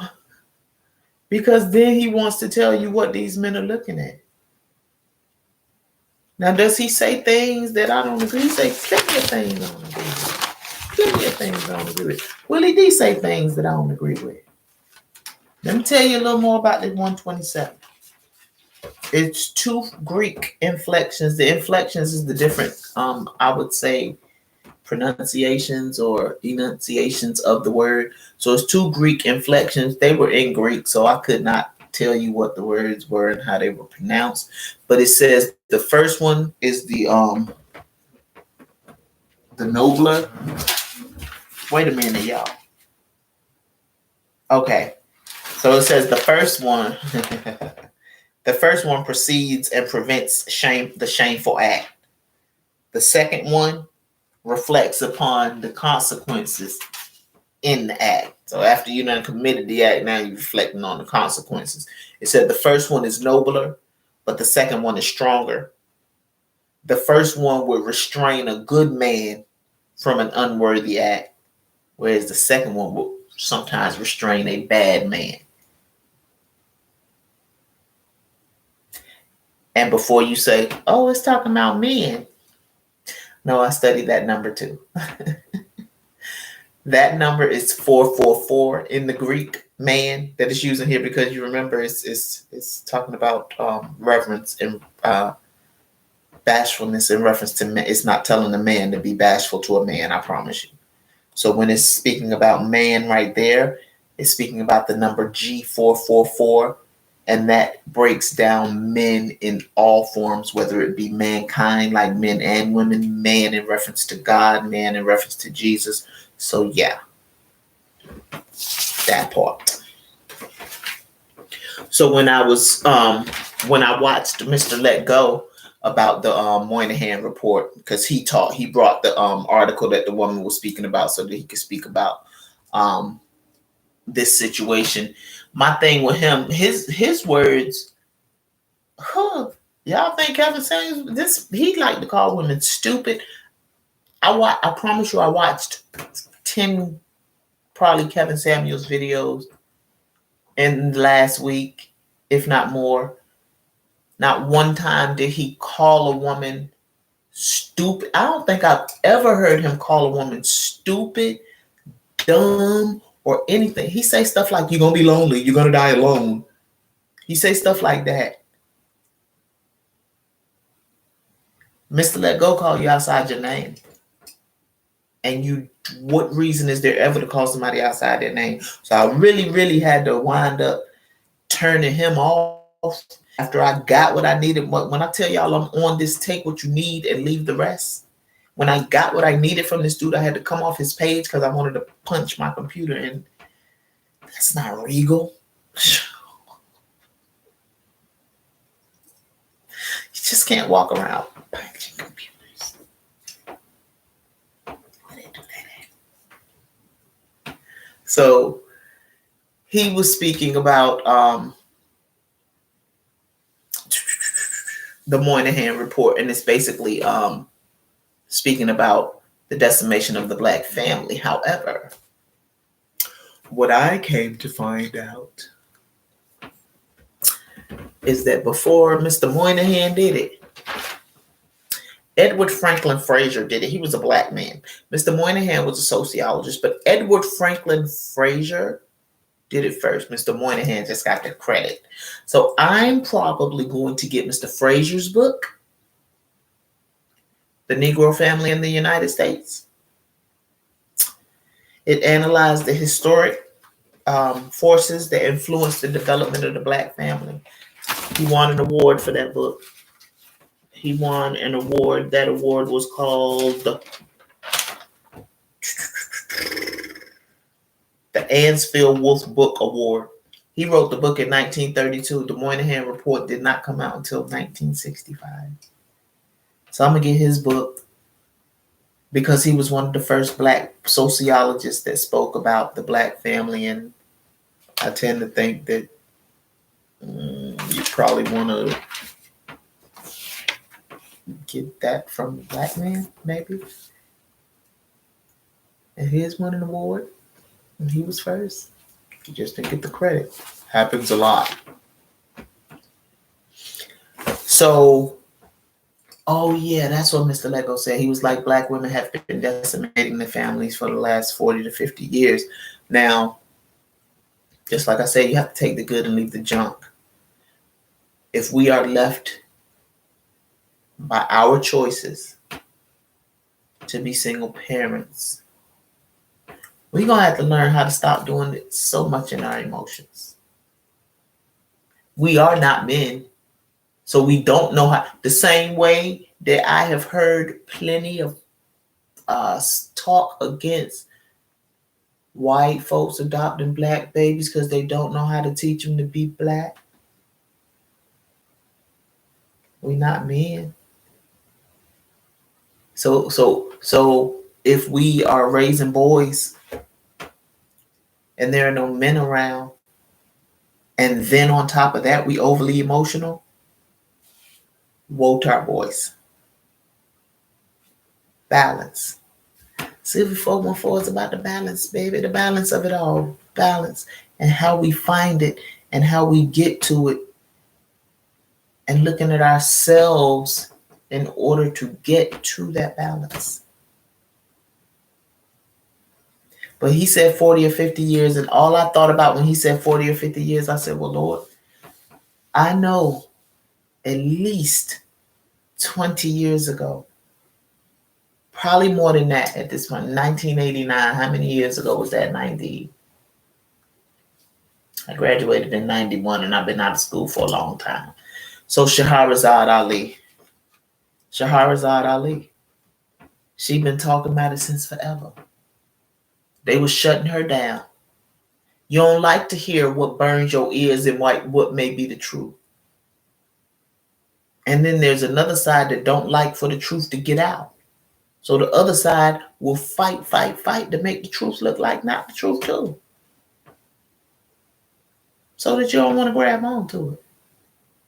Because then he wants to tell you what these men are looking at. Now, does he say things that I don't agree? He say plenty of things I don't agree with. Plenty of things I don't agree with. Willie D say things that I don't agree with. Let me tell you a little more about this 127. It's two Greek inflections. The inflections is the different, I would say, pronunciations or enunciations of the word. So it's two Greek inflections. They were in Greek, so I could not tell you what the words were and how they were pronounced. But it says the first one is the nobler. Wait a minute, y'all. Okay. So it says the first one the first one precedes and prevents the shameful act. The second one reflects upon the consequences in the act. So after you done committed the act, now you're reflecting on the consequences. It said the first one is nobler, but the second one is stronger. The first one would restrain a good man from an unworthy act, whereas the second one will sometimes restrain a bad man. And before you say, oh, it's talking about men. No, I studied that number too. That number is 444 in the Greek, man, that is using here, because you remember it's talking about reverence and bashfulness in reference to men. It's not telling a man to be bashful to a man, I promise you. So when it's speaking about man right there, it's speaking about the number G444, and that breaks down men in all forms, whether it be mankind, like men and women, man in reference to God, man in reference to Jesus. So yeah, that part. So when I watched Mr. Let Go about the Moynihan report, because he brought the article that the woman was speaking about so that he could speak about this situation. My thing with him, his words, y'all think Kevin Samuels, he like to call women stupid. I promise you, I watched 10 probably Kevin Samuels videos in the last week, if not more. Not one time did he call a woman stupid. I don't think I've ever heard him call a woman stupid, dumb, or anything. He say stuff like, you're going to be lonely, you're going to die alone. He say stuff like that. Mr. Let Go call you outside your name. And what reason is there ever to call somebody outside their name? So I really, really had to wind up turning him off after I got what I needed. When I tell y'all I'm on this, take what you need and leave the rest. When I got what I needed from this dude, I had to come off his page because I wanted to punch my computer, and that's not regal. You just can't walk around punching computers. Why they do that? So he was speaking about the Moynihan report, and it's basically speaking about the decimation of the Black family. However, what I came to find out is that before Mr. Moynihan did it, Edward Franklin Fraser did it. He was a Black man. Mr. Moynihan was a sociologist, but Edward Franklin Fraser did it first. Mr. Moynihan just got the credit. So I'm probably going to get Mr. Fraser's book, The Negro Family in the United States. It analyzed the historic forces that influenced the development of the Black family. He won an award for that book. He won an award. That award was called the Ansfield Wolf Book Award. He wrote the book in 1932. The Moynihan Report did not come out until 1965. So I'm going to get his book because he was one of the first Black sociologists that spoke about the Black family. And I tend to think that you probably want to get that from the Black man, maybe. And here's winning an award. And he was first. He just didn't get the credit. Happens a lot. So, oh yeah, that's what Mr. Lego said. He was like, Black women have been decimating their families for the last 40 to 50 years. Now, just like I said, you have to take the good and leave the junk. If we are left by our choices to be single parents, we're going to have to learn how to stop doing it so much in our emotions. We are not men, so we don't know how. The same way that I have heard plenty of talk against white folks adopting black babies because they don't know how to teach them to be black. We're not men. So if we are raising boys and there are no men around, and then on top of that, we overly emotional, woe to our boys. Balance. Sylvie414 is about the balance, baby. The balance of it all. Balance. And how we find it and how we get to it. And looking at ourselves in order to get to that balance. But he said 40 or 50 years, and all I thought about when he said 40 or 50 years, I said, well, Lord, I know at least 20 years ago, probably more than that at this point, 1989, how many years ago was that? 90. I graduated in 91, and I've been out of school for a long time. So Shahrazad Ali. She been talking about it since forever. They was shutting her down. You don't like to hear what burns your ears and what may be the truth. And then there's another side that don't like for the truth to get out. So the other side will fight to make the truth look like not the truth too. So that you don't want to grab onto it.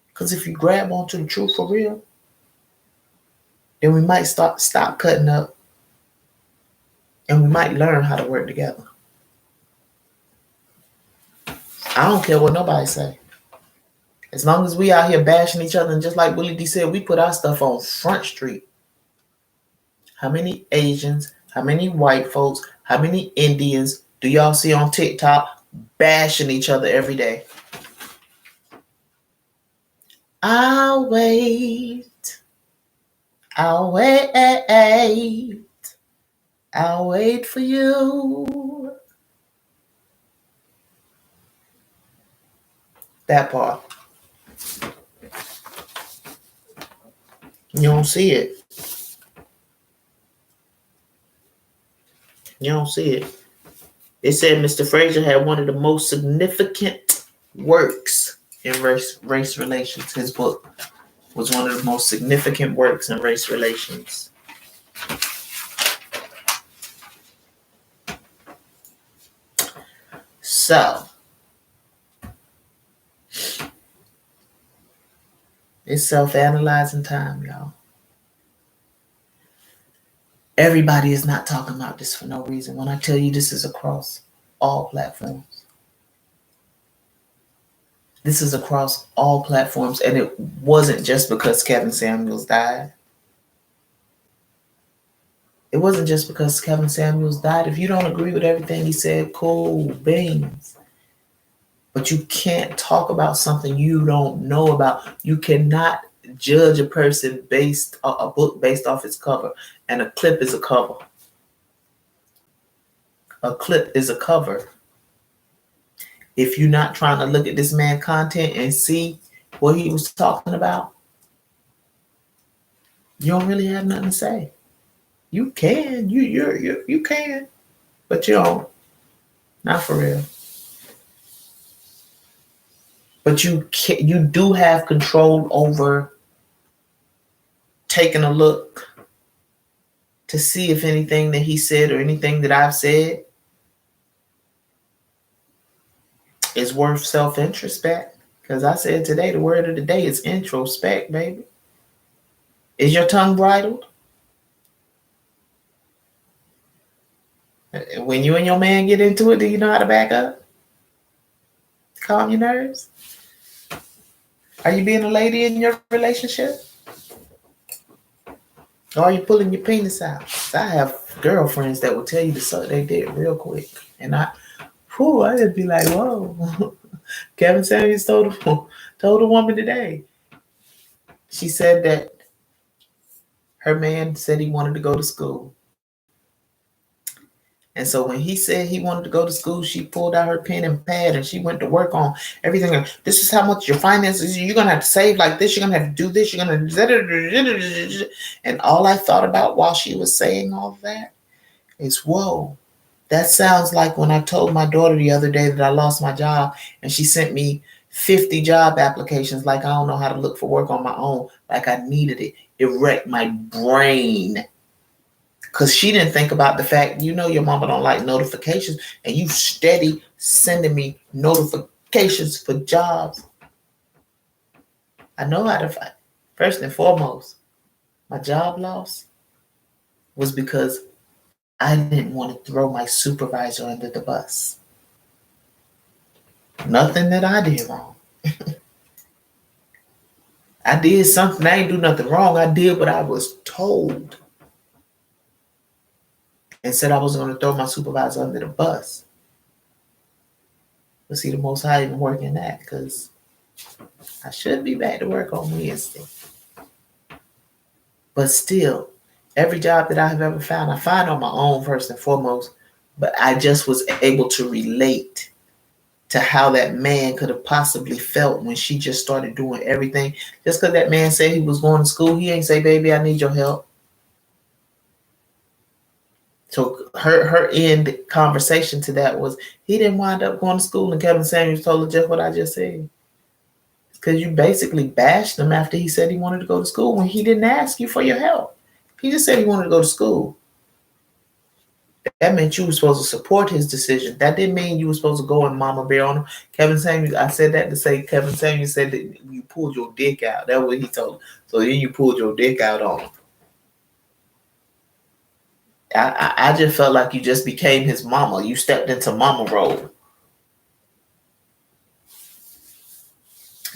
Because if you grab onto the truth for real, then we might stop cutting up. And we might learn how to work together. I don't care what nobody say. As long as we out here bashing each other, and just like Willie D said, we put our stuff on Front Street. How many Asians, how many white folks, how many Indians do y'all see on TikTok bashing each other every day? I'll wait for you. That part. You don't see it. You don't see it. They said Mr. Frazier had one of the most significant works in race relations. His book was one of the most significant works in race relations. So, it's self-analyzing time, y'all. Everybody is not talking about this for no reason. When I tell you this is across all platforms. This is across all platforms, and it wasn't just because Kevin Samuels died. It wasn't just because Kevin Samuels died. If you don't agree with everything he said, cool beans. But you can't talk about something you don't know about. You cannot judge a person based a book based off its cover, and a clip is a cover. A clip is a cover. If you're not trying to look at this man's content and see what he was talking about, you don't really have nothing to say. You can, you can, but you don't. Not for real. But you do have control over taking a look to see if anything that he said or anything that I've said is worth self-introspect. Because I said today, the word of the day is introspect, baby. Is your tongue bridled? When you and your man get into it, do you know how to back up? Calm your nerves? Are you being a lady in your relationship? Or are you pulling your penis out? I have girlfriends that will tell you to suck their dick real quick. And I just be like, whoa. Kevin Samuels told a woman today. She said that her man said he wanted to go to school. And so when he said he wanted to go to school, she pulled out her pen and pad and she went to work on everything. This is how much your finances, you're going to have to save like this. You're going to have to do this. You're going to. And all I thought about while she was saying all that is, whoa, that sounds like when I told my daughter the other day that I lost my job and she sent me 50 job applications like I don't know how to look for work on my own, like I needed it. It wrecked my brain. Because she didn't think about the fact, your mama don't like notifications, and you steady sending me notifications for jobs. I know how to fight. First and foremost, my job loss was because I didn't want to throw my supervisor under the bus. Nothing that I did wrong. I did something. I ain't do nothing wrong. I did what I was told. And said I was going to throw my supervisor under the bus. But see, the Most High even working that, because I should be back to work on Wednesday. But still, every job that I have ever found, I find on my own first and foremost. But I just was able to relate to how that man could have possibly felt when she just started doing everything. Just because that man said he was going to school, he ain't say, baby, I need your help. So her end conversation to that was, he didn't wind up going to school, and Kevin Samuels told her just what I just said. Because you basically bashed him after he said he wanted to go to school when he didn't ask you for your help. He just said he wanted to go to school. That meant you were supposed to support his decision. That didn't mean you were supposed to go and mama bear on him. Kevin Samuels, I said that to say Kevin Samuels said that you pulled your dick out. That's what he told him. So then you pulled your dick out on him. I just felt like you just became his mama. You stepped into mama role.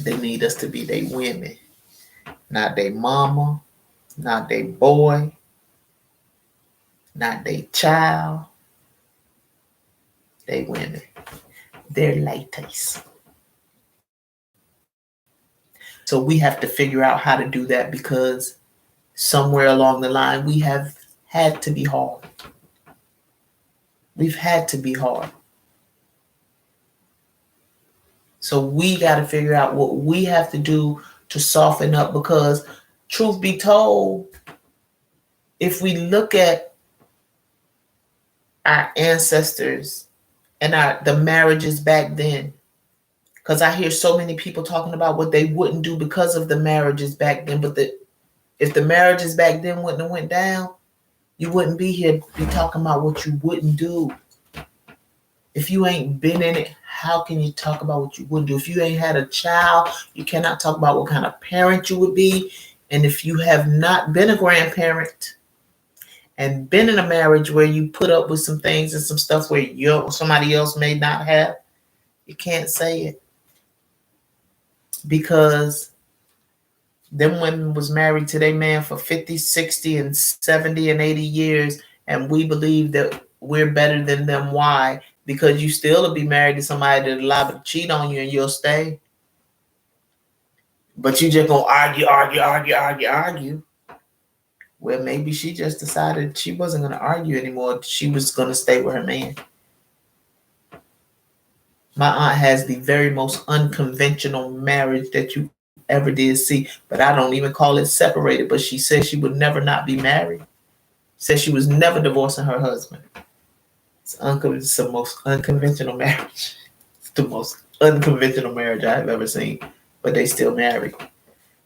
They need us to be their women, not their mama, not their boy, not their child. They women. They're ladies. So we have to figure out how to do that, because somewhere along the line we have had to be hard. We've had to be hard. So we got to figure out what we have to do to soften up, because truth be told, if we look at our ancestors and the marriages back then, because I hear so many people talking about what they wouldn't do because of the marriages back then, but if the marriages back then wouldn't have went down, you wouldn't be here be talking about what you wouldn't do. If you ain't been in it, how can you talk about what you wouldn't do? If you ain't had a child, you cannot talk about what kind of parent you would be. And if you have not been a grandparent and been in a marriage where you put up with some things and some stuff where somebody else may not have, you can't say it. Because them women was married to their man for 50, 60, and 70 and 80 years, and we believe that we're better than them. Why? Because you still will be married to somebody that's liable to cheat on you and you'll stay. But you just gonna argue. Well, maybe she just decided she wasn't gonna argue anymore. She was gonna stay with her man. My aunt has the very most unconventional marriage that you ever did see, but I don't even call it separated. But she said she would never not be married. Said she was never divorcing her husband. It's the most unconventional marriage. It's the most unconventional marriage I've ever seen. But they still married.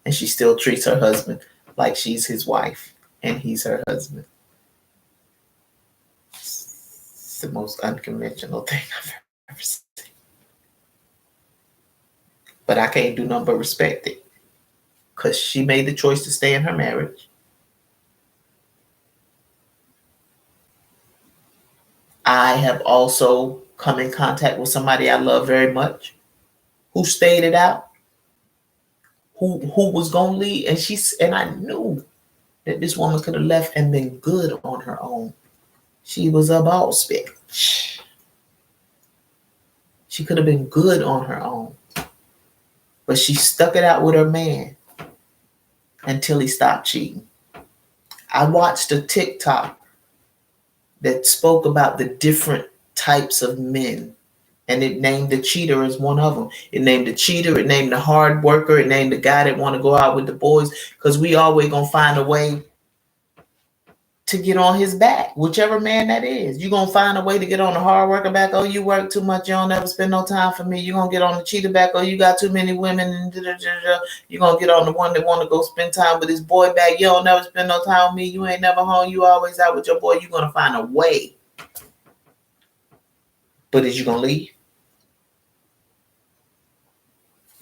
And she still treats her husband like she's his wife and he's her husband. It's the most unconventional thing I've ever seen. But I can't do nothing but respect it, because she made the choice to stay in her marriage. I have also come in contact with somebody I love very much who stayed it out, who was gonna leave, and I knew that this woman could have left and been good on her own. She was a boss bitch. She could have been good on her own. But she stuck it out with her man until he stopped cheating. I watched a TikTok that spoke about the different types of men, and it named the cheater as one of them. It named the cheater, it named the hard worker, it named the guy that want to go out with the boys, because we always gonna find a way to get on his back, whichever man that is. You're going to find a way to get on the hard worker back. Oh, you work too much. You don't ever spend no time for me. You're going to get on the cheater back. Oh, you got too many women. And you're going to get on the one that want to go spend time with his boy back. You don't never spend no time with me. You ain't never home. You always out with your boy. You're going to find a way. But is you going to leave?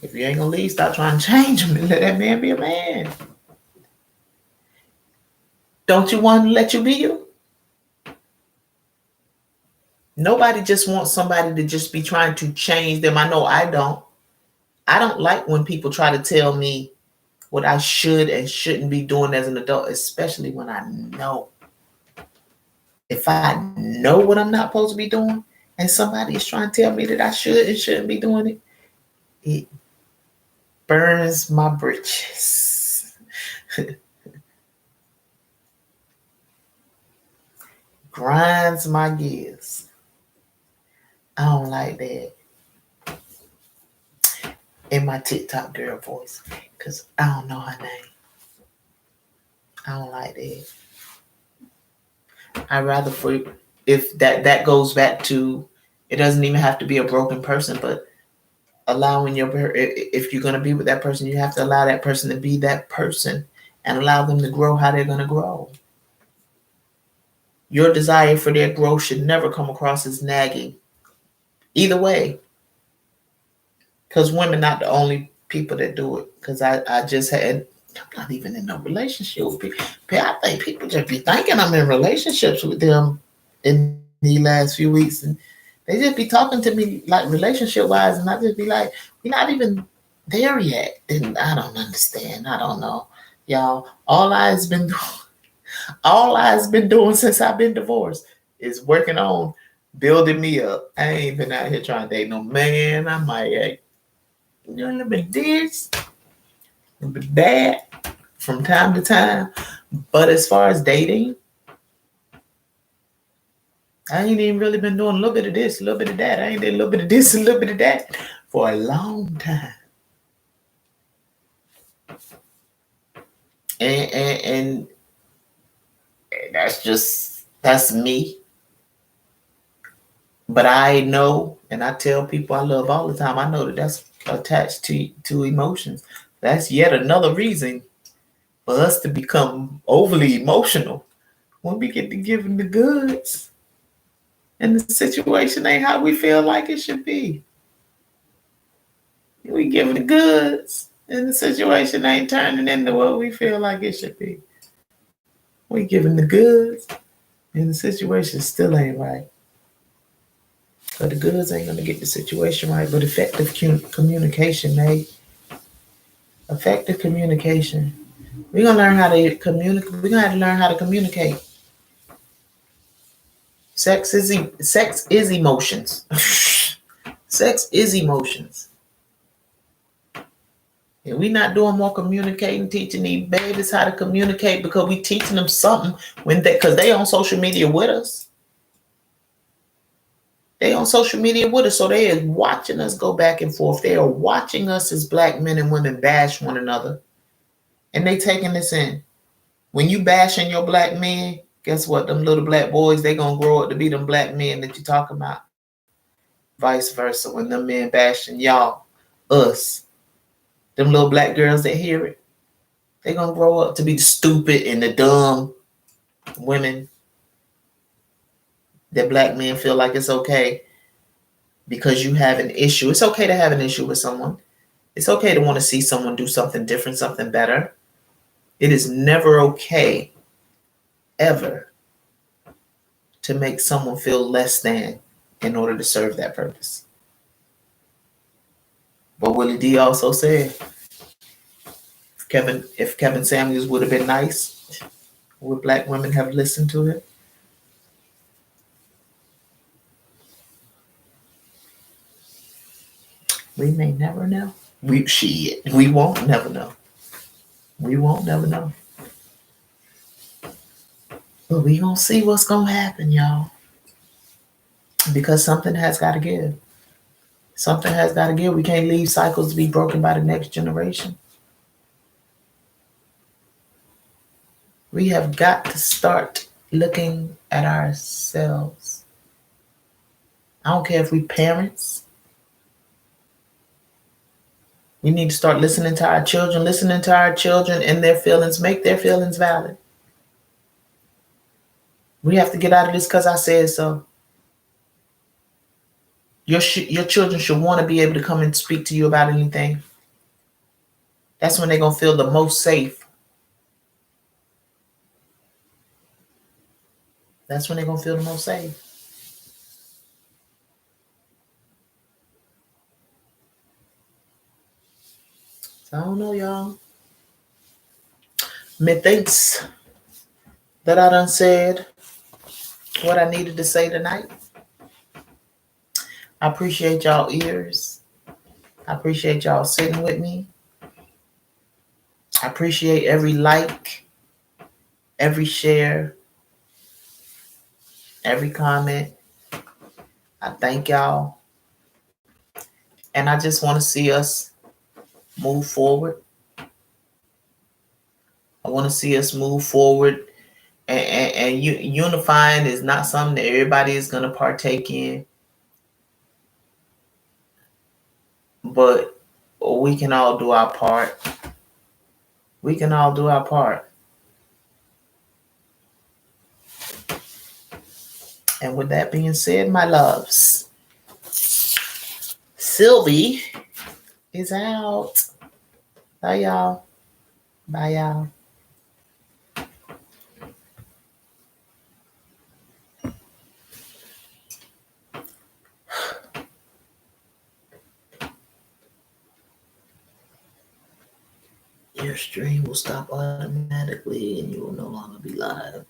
If you ain't going to leave, stop trying to change him and let that man be a man. Don't you want to let you be you? Nobody just wants somebody to just be trying to change them. I know I don't. I don't like when people try to tell me what I should and shouldn't be doing as an adult, especially when I know. If I know what I'm not supposed to be doing and somebody is trying to tell me that I should and shouldn't be doing it, it burns my britches. Grinds my gears. I don't like that in my TikTok girl voice, because I don't know her name. I don't like that. I'd rather if that goes back to, it doesn't even have to be a broken person, but allowing if you're going to be with that person, you have to allow that person to be that person and allow them to grow how they're going to grow. Your desire for their growth should never come across as nagging. Either way. Because women not the only people that do it. Because I just had, I'm not even in no relationship with people. I think people just be thinking I'm in relationships with them in the last few weeks. And they just be talking to me like relationship-wise. And I just be like, we're not even there yet. And I don't understand. I don't know. Y'all, all I've been doing since I've been divorced is working on building me up. I ain't been out here trying to date no man. I might a little bit this, a little bit that from time to time. But as far as dating, I ain't even really been doing a little bit of this, a little bit of that. I ain't did a little bit of this, a little bit of that for a long time. And that's me. But I know, and I tell people I love all the time, I know that that's attached to emotions. That's yet another reason for us to become overly emotional when we get to give them the goods and the situation ain't how we feel like it should be. We give them the goods and the situation ain't turning into what we feel like it should be. We giving the goods and the situation still ain't right. So the goods ain't gonna get the situation right, but effective communication, mate. Effective communication. We're gonna learn how to communicate. We're gonna have to learn how to communicate. Sex is emotions. Sex is emotions. And we're not doing more communicating, teaching these babies how to communicate because we teaching them something because they on social media with us. They on social media with us, so they are watching us go back and forth. They are watching us as black men and women bash one another. And they taking this in. When you bashing your black men, guess what? Them little black boys, they gonna grow up to be them black men that you talk about. Vice versa, when them men bashing y'all, us, them little black girls that hear it, they gonna grow up to be the stupid and the dumb women that black men feel like it's okay because you have an issue. It's okay to have an issue with someone. It's okay to want to see someone do something different, something better. It is never okay, ever, to make someone feel less than in order to serve that purpose. But Willie D also said, if Kevin Samuels would have been nice, would black women have listened to it? We may never know. We won't never know. We won't never know. But we gonna see what's gonna happen, y'all. Because something has got to give. Something has got to give. We can't leave cycles to be broken by the next generation. We have got to start looking at ourselves. I don't care if we parents. We need to start listening to our children, and their feelings, make their feelings valid. We have to get out of this because I said so. Your children should want to be able to come and speak to you about anything. That's when they're going to feel the most safe. That's when they're going to feel the most safe. So I don't know, y'all. Methinks that I done said what I needed to say tonight. I appreciate y'all ears. I appreciate y'all sitting with me. I appreciate every like, every share, every comment. I thank y'all. And I just want to see us move forward. I want to see us move forward. And unifying is not something that everybody is going to partake in. But we can all do our part. We can all do our part. And with that being said, my loves, Sylvie is out. Bye, y'all. Bye, y'all. Your stream will stop automatically and you will no longer be live.